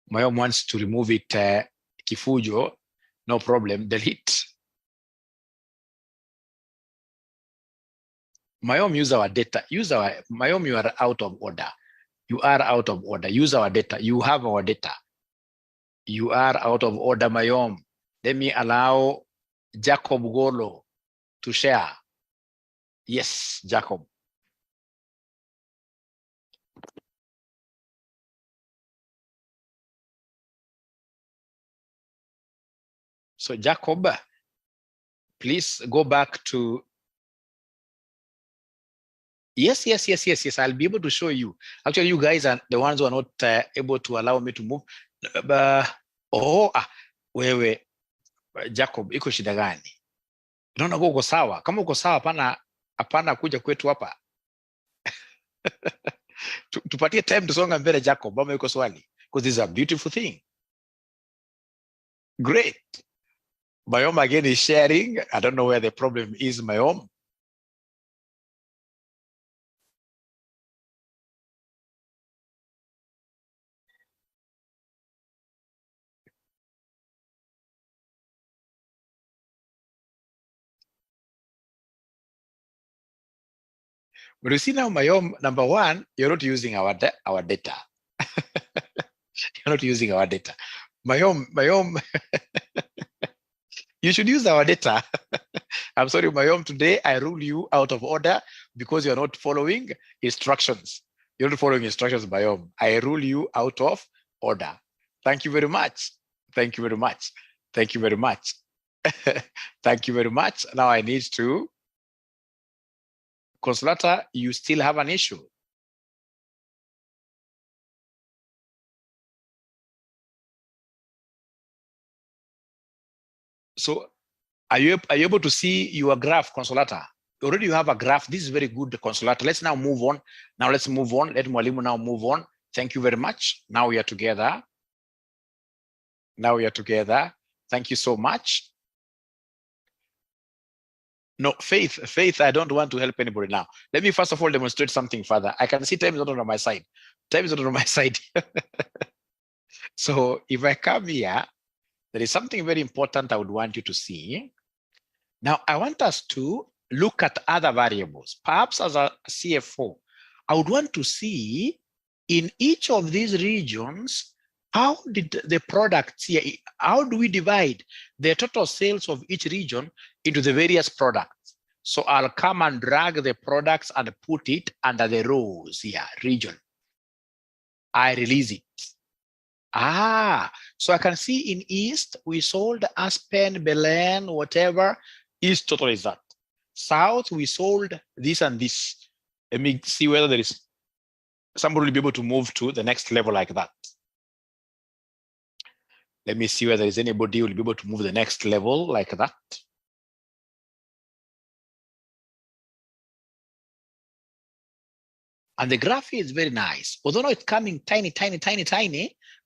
My home wants to remove it, Kifujo, no problem, delete. My home, use our data. My home, you are out of order. You are out of order. Use our data. You have our data. You are out of order, my home. Let me allow Jacob Golo to share. Yes, Jacob. So Jacob, please go back to. Yes. I'll be able to show you. Actually, you guys are the ones who are not able to allow me to move. Wewe Jacob, iko shida gani? Unaona uko sawa? Kama uko sawa, hapana kuja kwetu hapa. Tupatie time tusonga mbele, Jacob, ama iko swali? Because this is a beautiful thing. Great. Mayom again is sharing. I don't know where the problem is, Mayom. But you see now, Mayom, number one, you're not using our data. You're not using our data. Mayom, you should use our data. I'm sorry, Mayom, today I rule you out of order because you're not following instructions. You're not following instructions, Mayom. I rule you out of order. Thank you very much. Thank you very much. Thank you very much. Thank you very much. Now I need to. Consolata, you still have an issue. So are you able to see your graph, Consolata? Already you have a graph. This is very good, Consolata. Let's now move on. Now let's move on. Let Mwalimu now move on. Thank you very much. Now we are together. Now we are together. Thank you so much. No, Faith, I don't want to help anybody now. Let me first of all demonstrate something further. I can see time is not on my side. Time is not on my side. So if I come here, there is something very important I would want you to see. Now, I want us to look at other variables. Perhaps as a CFO, I would want to see in each of these regions, how did the products here, how do we divide the total sales of each region into the various products? So I'll come and drag the products and put it under the rows here, region. I release it. So I can see in East, we sold Aspen, Belen, whatever. East total is that. South, we sold this and this. Let me see whether there is somebody will be able to move to the next level like that. Let me see whether there is anybody who will be able to move the next level like that. And the graph is very nice. Although it's coming tiny,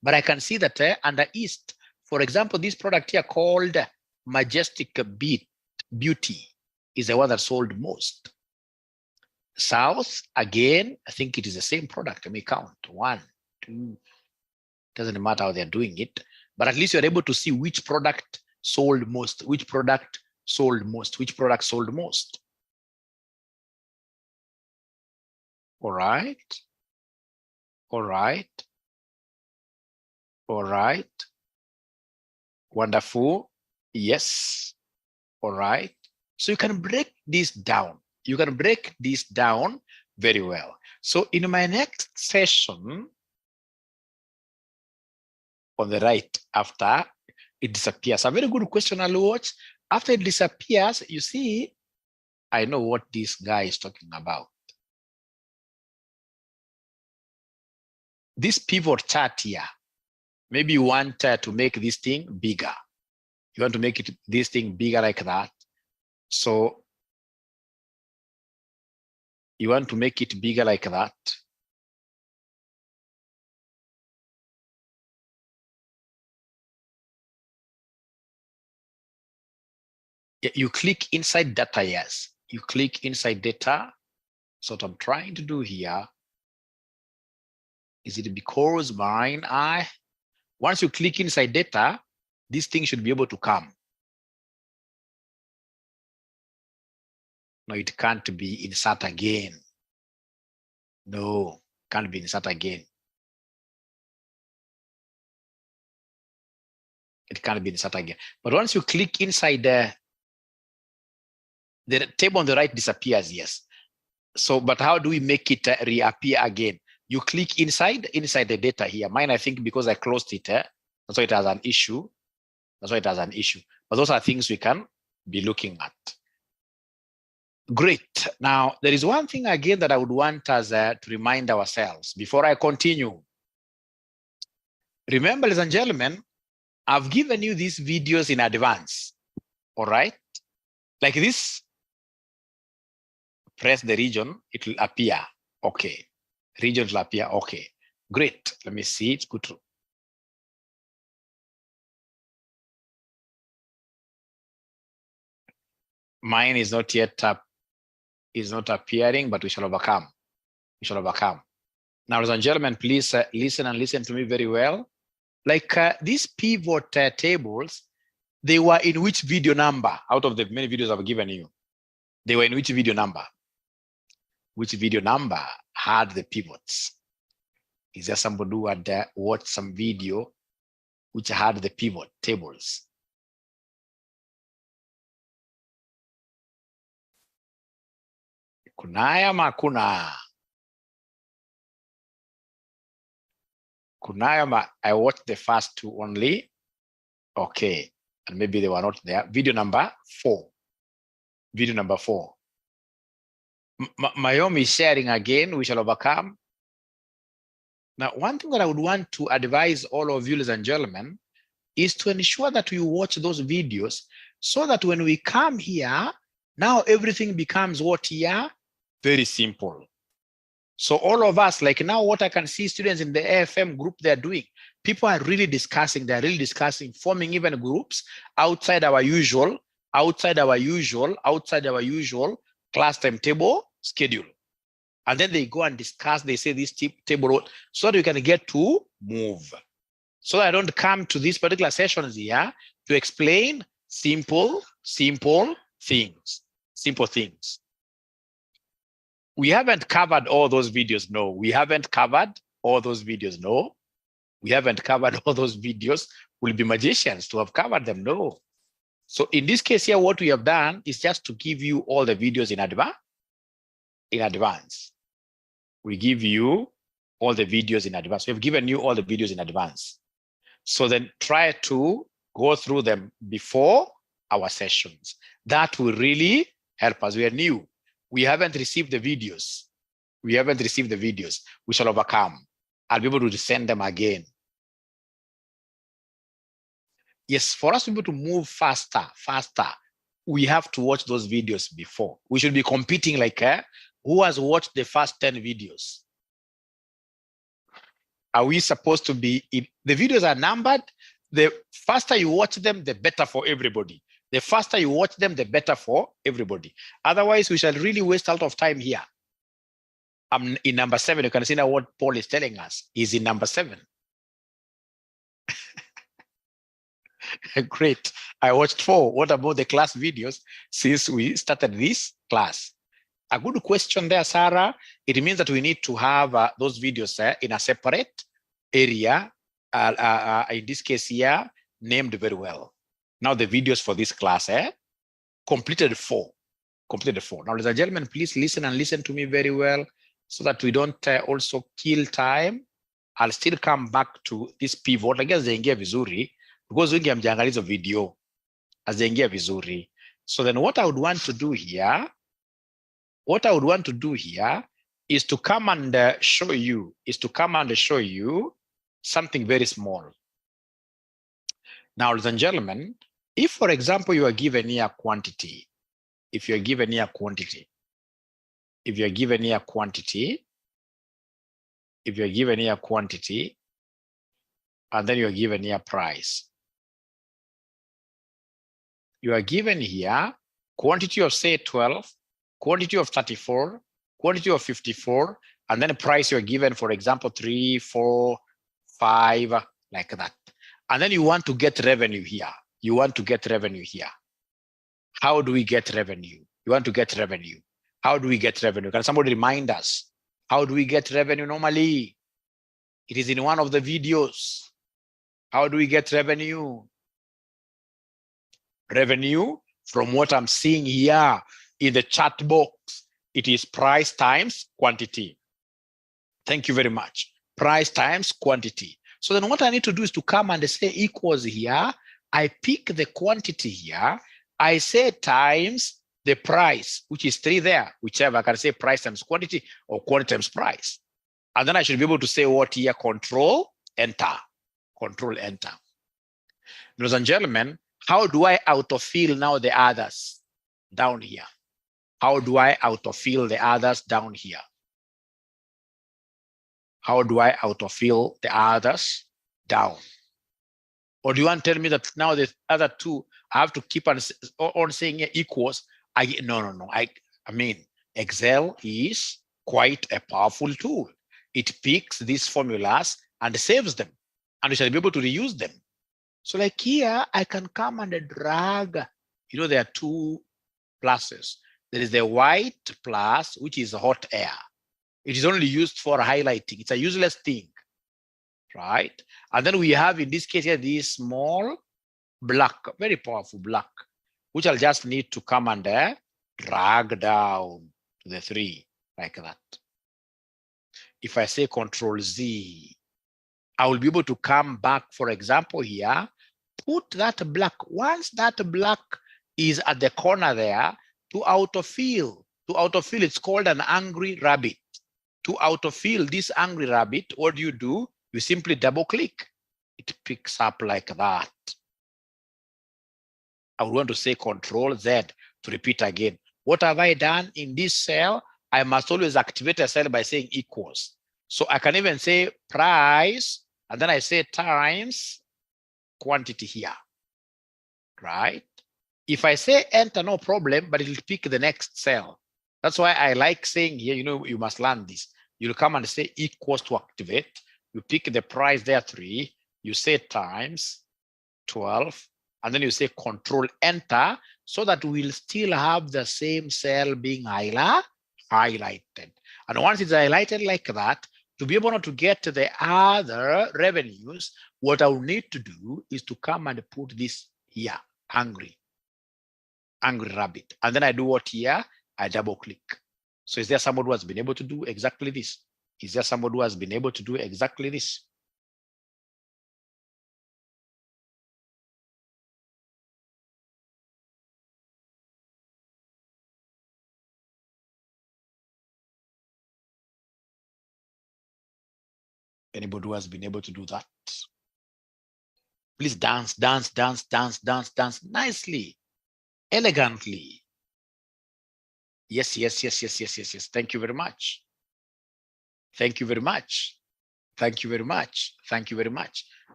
but I can see that under East, for example, this product here called Majestic Beauty is the one that sold most. South, again, I think it is the same product. Let me count. 1, 2. Doesn't matter how they're doing it, but at least you're able to see which product sold most, which product sold most, which product sold most. All right. All right. All right. Wonderful. Yes. All right. So you can break this down. You can break this down very well. So in my next session, on the right, after it disappears, a very good question I'll watch. After it disappears, you see, I know what this guy is talking about. This pivot chart here, maybe you want to make this thing bigger. You want to make this thing bigger like that. So you want to make it bigger like that. You click inside data, yes. You click inside data. So what I'm trying to do here, is it because mine eye? Once you click inside data, this thing should be able to come. No, it can't be insert again. No, can't be insert again. It can't be insert again. But once you click inside the table on the right disappears, yes. So, but how do we make it reappear again? You click inside the data here. Mine, I think, because I closed it, that's why it has an issue. That's why it has an issue. But those are things we can be looking at. Great. Now, there is one thing again that I would want us to remind ourselves before I continue. Remember, ladies and gentlemen, I've given you these videos in advance. All right? Like this, press the region, it will appear. Okay. Region will appear. Okay. Great. Let me see. It's good. Mine is not yet up, is not appearing, but we shall overcome. We shall overcome. Now, ladies and gentlemen, please listen and listen to me very well. Like these pivot tables, they were in which video number out of the many videos I've given you? They were in which video number? Which video number had the pivots? Is there somebody who had watched some video which had the pivot tables? Kunaya makuna. Kunaya, I watched the first two only. Okay. And maybe they were not there. Video number 4. Video number 4. Mayomi is sharing again. We shall overcome. Now, one thing that I would want to advise all of you, ladies and gentlemen, is to ensure that you watch those videos so that when we come here, now everything becomes what here? Very simple. So all of us, like now what I can see students in the AFM group they're doing, people are really discussing, forming even groups outside our usual class timetable schedule. And then they go and discuss, they say this table, so that we can get to move. So I don't come to these particular sessions here to explain simple things. We haven't covered all those videos. No, we haven't covered all those videos. No, we haven't covered all those videos. We'll be magicians to have covered them. No. So in this case here, what we have done is just to give you all the videos in advance. We give you all the videos in advance. We've given you all the videos in advance. So then try to go through them before our sessions. That will really help us. We are new. We haven't received the videos. We shall overcome. I'll be able to send them again. Yes, for us to be able to move faster, we have to watch those videos before. We should be competing like who has watched the first 10 videos? Are we supposed to be, the videos are numbered. The faster you watch them, the better for everybody. The faster you watch them, the better for everybody. Otherwise, we shall really waste a lot of time here. I'm in number 7. You can see now what Paul is telling us. He's in number 7. Great. I watched 4. What about the class videos since we started this class? A good question there, Sarah. It means that we need to have those videos in a separate area, in this case here, named very well. Now the videos for this class, completed 4. Completed 4. Now, ladies and gentlemen, please listen and listen to me very well so that we don't also kill time. I'll still come back to this pivot. I guess zaingia vizuri because wengi hamjaangalia video hazijaingia vizuri. So then what I would want to do here, is to come and show you, something very small. Now, ladies and gentlemen, if, for example, you are given here quantity, and then you are given here price. You are given here quantity of, say, 12, quantity of 34, quantity of 54, and then a price you're given, for example, 3, 4, 5, like that. And then you want to get revenue here. How do we get revenue? How do we get revenue? Can somebody remind us? How do we get revenue normally? It is in one of the videos. How do we get revenue? Revenue, from what I'm seeing here in the chat box, it is price times quantity. Thank you very much. Price times quantity. So then what I need to do is to come and say equals here. I pick the quantity here. I say times the price, which is 3 there, whichever. I can say price times quantity or quantity times price. And then I should be able to say what here? Control, enter. Ladies and gentlemen, how do I autofill now the others down here? How do I autofill the others down here? How do I autofill the others down? Or do you want to tell me that now the other two, I have to keep on saying equals? No. I mean, Excel is quite a powerful tool. It picks these formulas and saves them, and you shall be able to reuse them. So like here, I can come and drag, there are 2 pluses. There is the white plus, which is hot air. It is only used for highlighting. It's a useless thing, right? And then we have, in this case here, this small black, very powerful black, which I'll just need to come and drag down to the 3, like that. If I say Control Z, I will be able to come back, for example, here, put that black. Once that black is at the corner there, to autofill, it's called an angry rabbit. To autofill this angry rabbit, what do? You simply double click. It picks up like that. I would want to say Control Z to repeat again. What have I done in this cell? I must always activate a cell by saying equals. So I can even say price, and then I say times quantity here, right? If I say enter, no problem, but it'll pick the next cell. That's why I like saying here, you must learn this. You'll come and say equals to activate. You pick the price there, 3. You say times 12, and then you say Control enter, so that we'll still have the same cell being highlighted. And once it's highlighted like that, to be able to get to the other revenues, what I will need to do is to come and put this here, angry rabbit. And then I do what here? I double click. So is there somebody who has been able to do exactly this? Anybody who has been able to do that? Please dance nicely, elegantly. Yes. Thank you very much.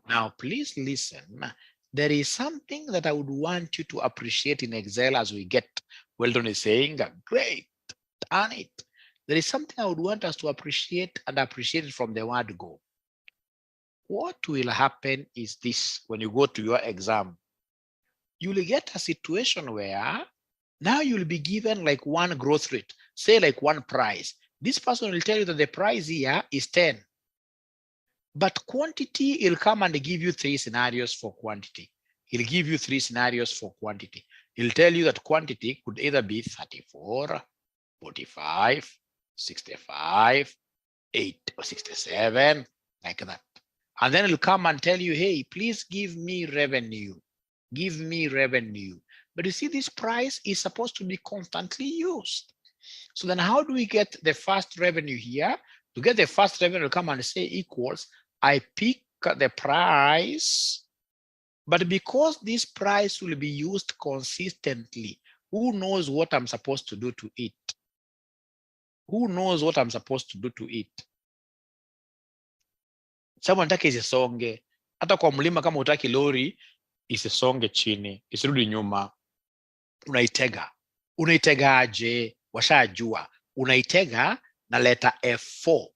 Now, please listen. There is something that I would want you to appreciate in Excel as we get. Weldon is saying, great, done it. There is something I would want us to appreciate, and appreciate it from the word go. What will happen is this: when you go to your exam, you will get a situation where Now you'll be given like one growth rate, say like one price. This person will tell you that the price here is 10. But quantity, he'll come and give you 3 scenarios for quantity. He'll give you 3 scenarios for quantity. He'll tell you that quantity could either be 34, 45, 65, 8 or 67, like that. And then he'll come and tell you, hey, please give me revenue. Give me revenue. But you see, this price is supposed to be constantly used. So then how do we get the first revenue here? To get the first revenue, come and say equals, I pick the price, but because this price will be used consistently, who knows what I'm supposed to do to it? Who knows what I'm supposed to do to it? Someone nataka isisonge. Hata kwa mlima kama utaki lori isisonge chini, isirudi nyuma. Unaitega. Unaitegaje? Washajua. Unaitega na leta F4.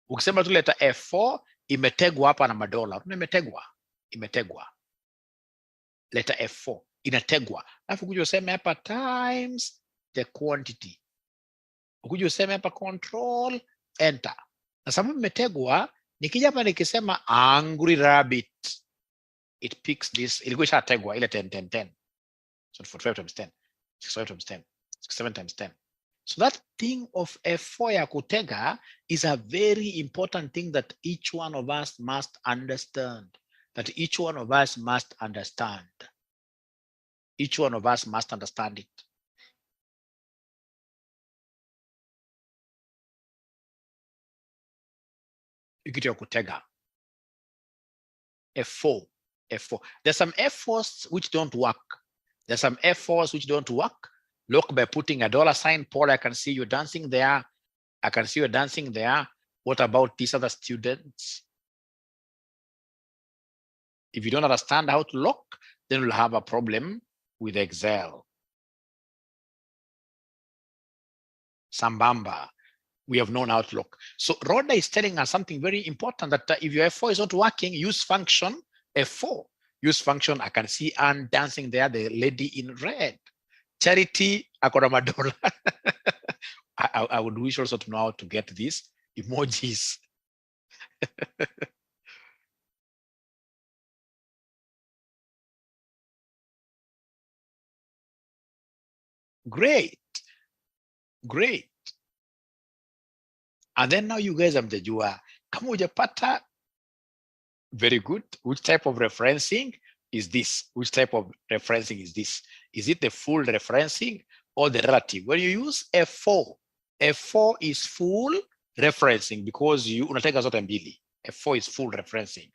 Ukisema tu leta F4 imetegwa hapa na madola. Imetegwa. Leta F4 inategwa. Alafu kuja useme hapa times the quantity. Ukuja useme hapa control enter. Na sababu imetegwa, nikija hapa nikisema angry rabbit, it picks this. Ilikuwa ishategwa ile 10 10 10. So 45 times 10, 65 times 10, 67 times 10. So that thing of F4 ya kutega is a very important thing that each one of us must understand. That each one of us must understand. Each one of us must understand it. Kitu ya kutega. F4. F4. There's some F4s which don't work. There's some F4s which don't work. Look, by putting a dollar sign, Paul, I can see you dancing there. I can see you dancing there. What about these other students? If you don't understand how to lock, then we'll have a problem with Excel. Sambamba, we have known how to lock. So Rhoda is telling us something very important, that if your F4 is not working, use function F4. Use function. I can see Anne dancing there, the lady in red. Charity, akona madola. I would wish also to know how to get these emojis. Great. Great. And then now you guys have the jua. Kama hujapata, very good. Which type of referencing is this? Which type of referencing is this? Is it the full referencing or the relative? When you use F4, F4 is full referencing because you unateka zote mbili. F4 is full referencing,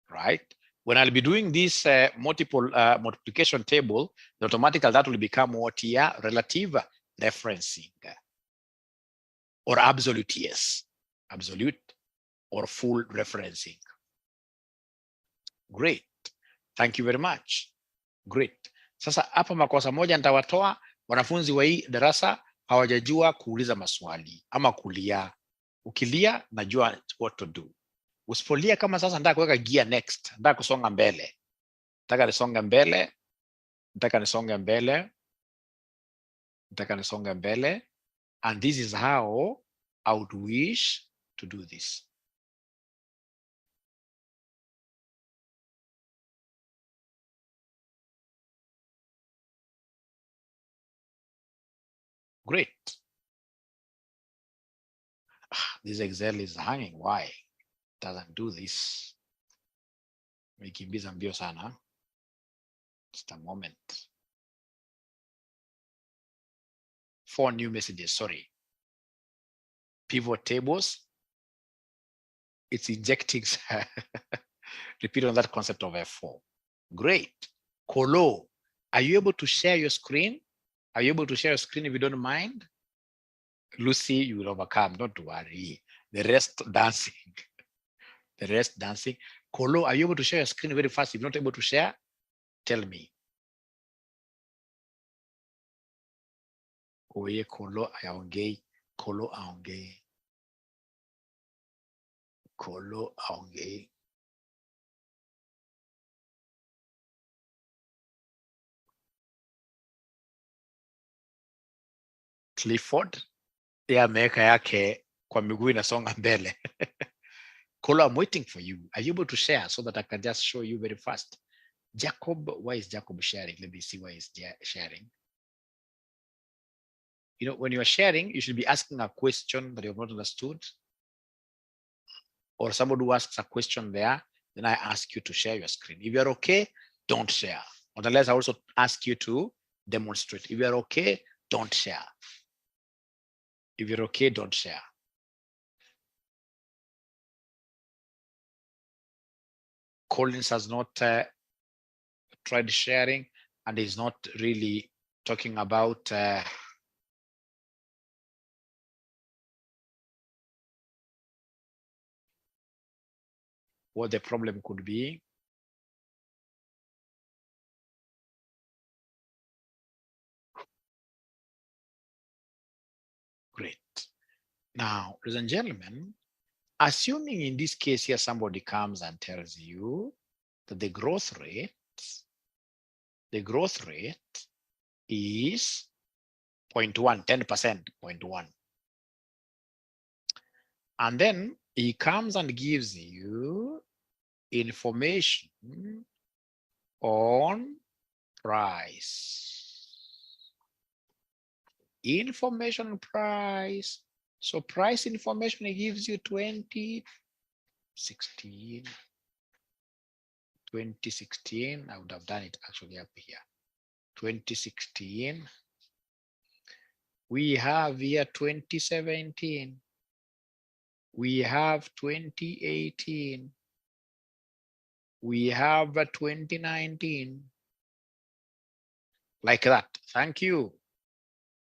right? When I'll be doing this multiple multiplication table, the automatically that will become what here? Relative referencing. Or absolute, yes. Absolute or full referencing. Great. Thank you very much. Great. Sasa hapa makosa moja nitawatoa. Wanafunzi wa hii darasa hawajajua kuuliza maswali ama kulia. Ukilia najua what to do. Usipolia kama sasa nataka kuweka gear next, nataka kusonga mbele. Nataka nisonge mbele. Nataka nisonge mbele. Nataka nisonge mbele. And this is how I would wish to do this. Great. This Excel is hanging. Why? It doesn't do this. Mikimbiza mbio sana. Just a moment. 4 new messages, sorry. Pivot tables. It's injecting. Repeat on that concept of F4. Great. Kolo, are you able to share your screen? Are you able to share your screen if you don't mind? Lucy, you will overcome, don't worry. The rest dancing. The rest dancing. Kolo, are you able to share your screen very fast? If you're not able to share, tell me. Oye, Kolo aongei. Kolo aongei. Kolo aongei. Clifford yeye ameweka yake kwa miguu inasonga mbele. Kolo, I'm waiting for you. Are you able to share so that I can just show you very fast? Jacob, why is Jacob sharing? Let me see why he's sharing. You know, when you are sharing, you should be asking a question that you have not understood. Or somebody who asks a question there, then I ask you to share your screen. If you're okay, don't share. Unless I also ask you to demonstrate. If you're okay, don't share. If you're okay, don't share. Collins has not tried sharing and is not really talking about what the problem could be. Great. Now, ladies and gentlemen, assuming in this case here somebody comes and tells you that the growth rate is 0.1, 10%, 0.1. And then he comes and gives you information on price. Information on price. So price information, it gives you 2016. I would have done it actually up here. 2016. We have here 2017. We have 2018. We have 2019. Like that. Thank you.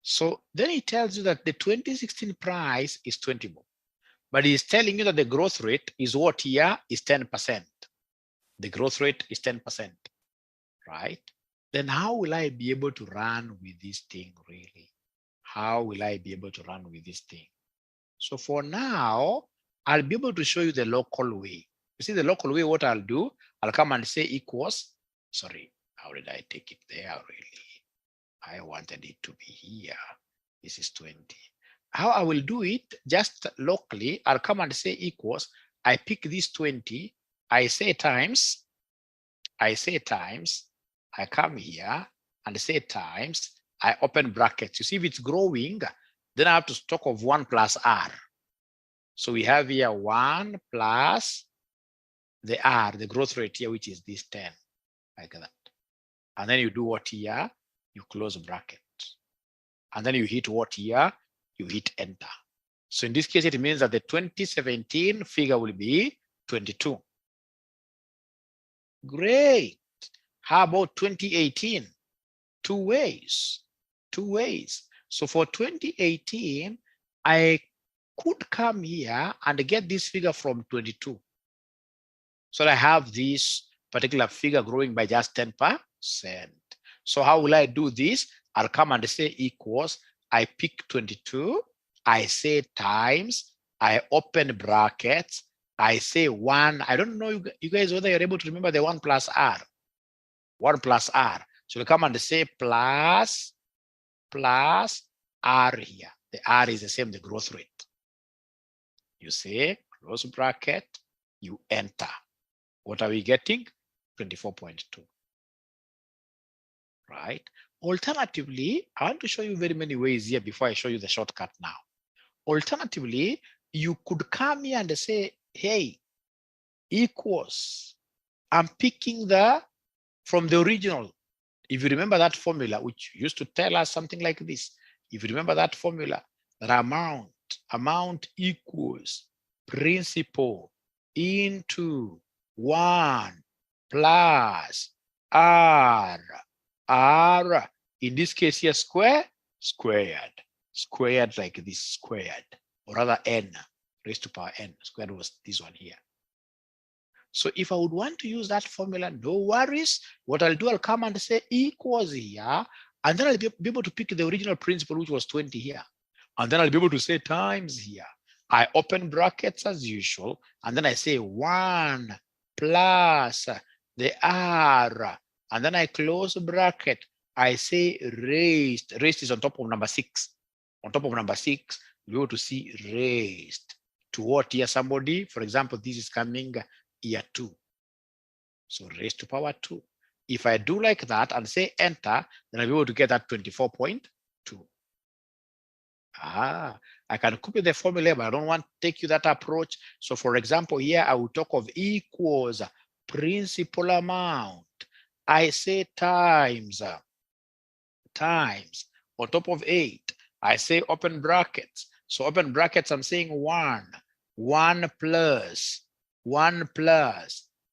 So then he tells you that the 2016 price is 20 more. But he's telling you that the growth rate is what here is 10%. The growth rate is 10%, right? Then how will I be able to run with this thing really? How will I be able to run with this thing? So for now, I'll be able to show you the local way. You see the local way, what I'll do, I'll come and say equals, sorry, how did I take it there really? I wanted it to be here. This is 20. How I will do it, just locally, I'll come and say equals, I pick this 20, I say times, I come here and say times, I open brackets. You see if it's growing, then I have to talk of 1 plus R. So we have here 1 plus the R, the growth rate here, which is this 10, like that. And then you do what here? You close bracket. And then you hit what here? You hit enter. So in this case, it means that the 2017 figure will be 22. Great. How about 2018? Two ways. So for 2018, I could come here and get this figure from 22. So I have this particular figure growing by just 10%. So how will I do this? I'll come and say equals, I pick 22, I say times, I open brackets, I say 1. I don't know you guys whether you're able to remember the 1 plus R. 1 plus R. So we come and say plus R here. The R is the same, the growth rate. You say close bracket, you enter. What are we getting? 24.2. Right? Alternatively, I want to show you very many ways here before I show you the shortcut now. Alternatively, you could come here and say, hey, equals. I'm picking from the original. If you remember that formula, which used to tell us something like this, if you remember that formula, that amount equals principal into 1 plus R, in this case here, squared like this, squared, or rather n raised to power n, squared was this one here. So if I would want to use that formula, no worries. What I'll do, I'll come and say equals here, and then I'll be able to pick the original principal, which was 20 here. And then I'll be able to say times here. I open brackets as usual, and then I say 1 plus the R, and then I close bracket. I say raised is on top of number 6. on top of number 6, you'll be able to see raised to what here? Somebody, for example, this is coming here 2. So raised to power 2. If I do like that and say enter, then I'll be able to get that 24.2. I can copy the formula, but I don't want to take you that approach. So for example, here I will talk of equals principal amount. I say times on top of 8. I say open brackets. So open brackets, I'm saying 1 plus.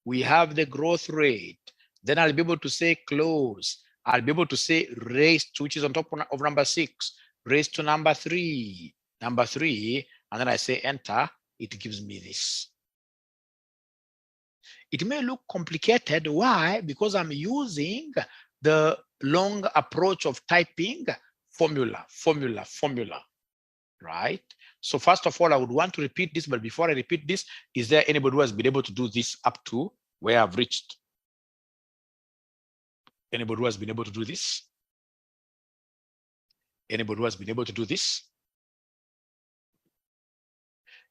We have the growth rate. Then I'll be able to say close. I'll be able to say raised, which is on top of number 6, raised to number 3, and then I say enter. It gives me this. It may look complicated. Why? Because I'm using the long approach of typing formula, right? So first of all, I would want to repeat this, but before I repeat this, is there anybody who has been able to do this up to where I've reached? Anybody who has been able to do this? Anybody who has been able to do this?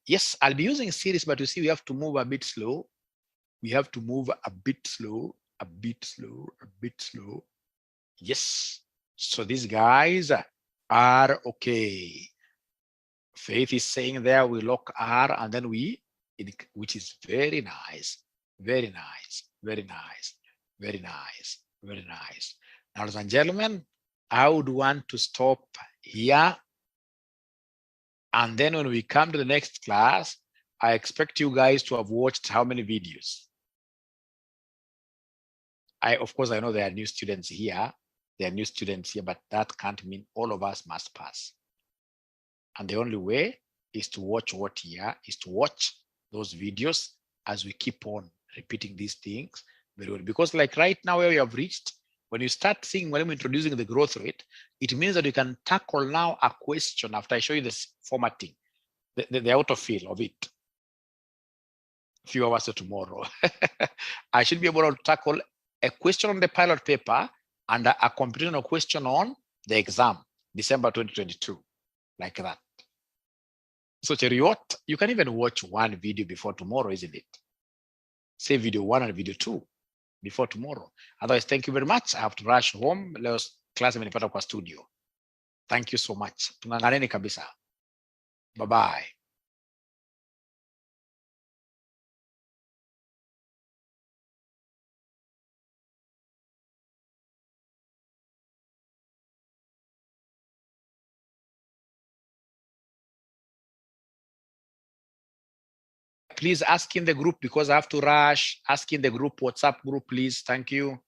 Yes, I'll be using series, but you see, we have to move a bit slow. We have to move a bit slow. Yes. So these guys are okay. Faith is saying there we lock R and then which is very nice. Now, ladies and gentlemen, I would want to stop here. And then when we come to the next class, I expect you guys to have watched how many videos? Of course, I know there are new students here. But that can't mean all of us must pass. And the only way is to watch watch those videos as we keep on repeating these things very well. Because like right now where we have reached, when you start seeing when I'm introducing the growth rate, it means that you can tackle now a question after I show you this formatting, the autofill of it. A few hours to tomorrow. I should be able to tackle a question on the pilot paper and a computational question on the exam, December 2022, like that. So Cheriot, you can even watch one video before tomorrow, isn't it? Say video 1 and video 2 before tomorrow. Otherwise, thank you very much. I have to rush home. Leo class imenipata kwa studio. Thank you so much. Tunang'aneni kabisa. Bye-bye. Please ask in the group because I have to rush. Ask in the group, WhatsApp group, please. Thank you.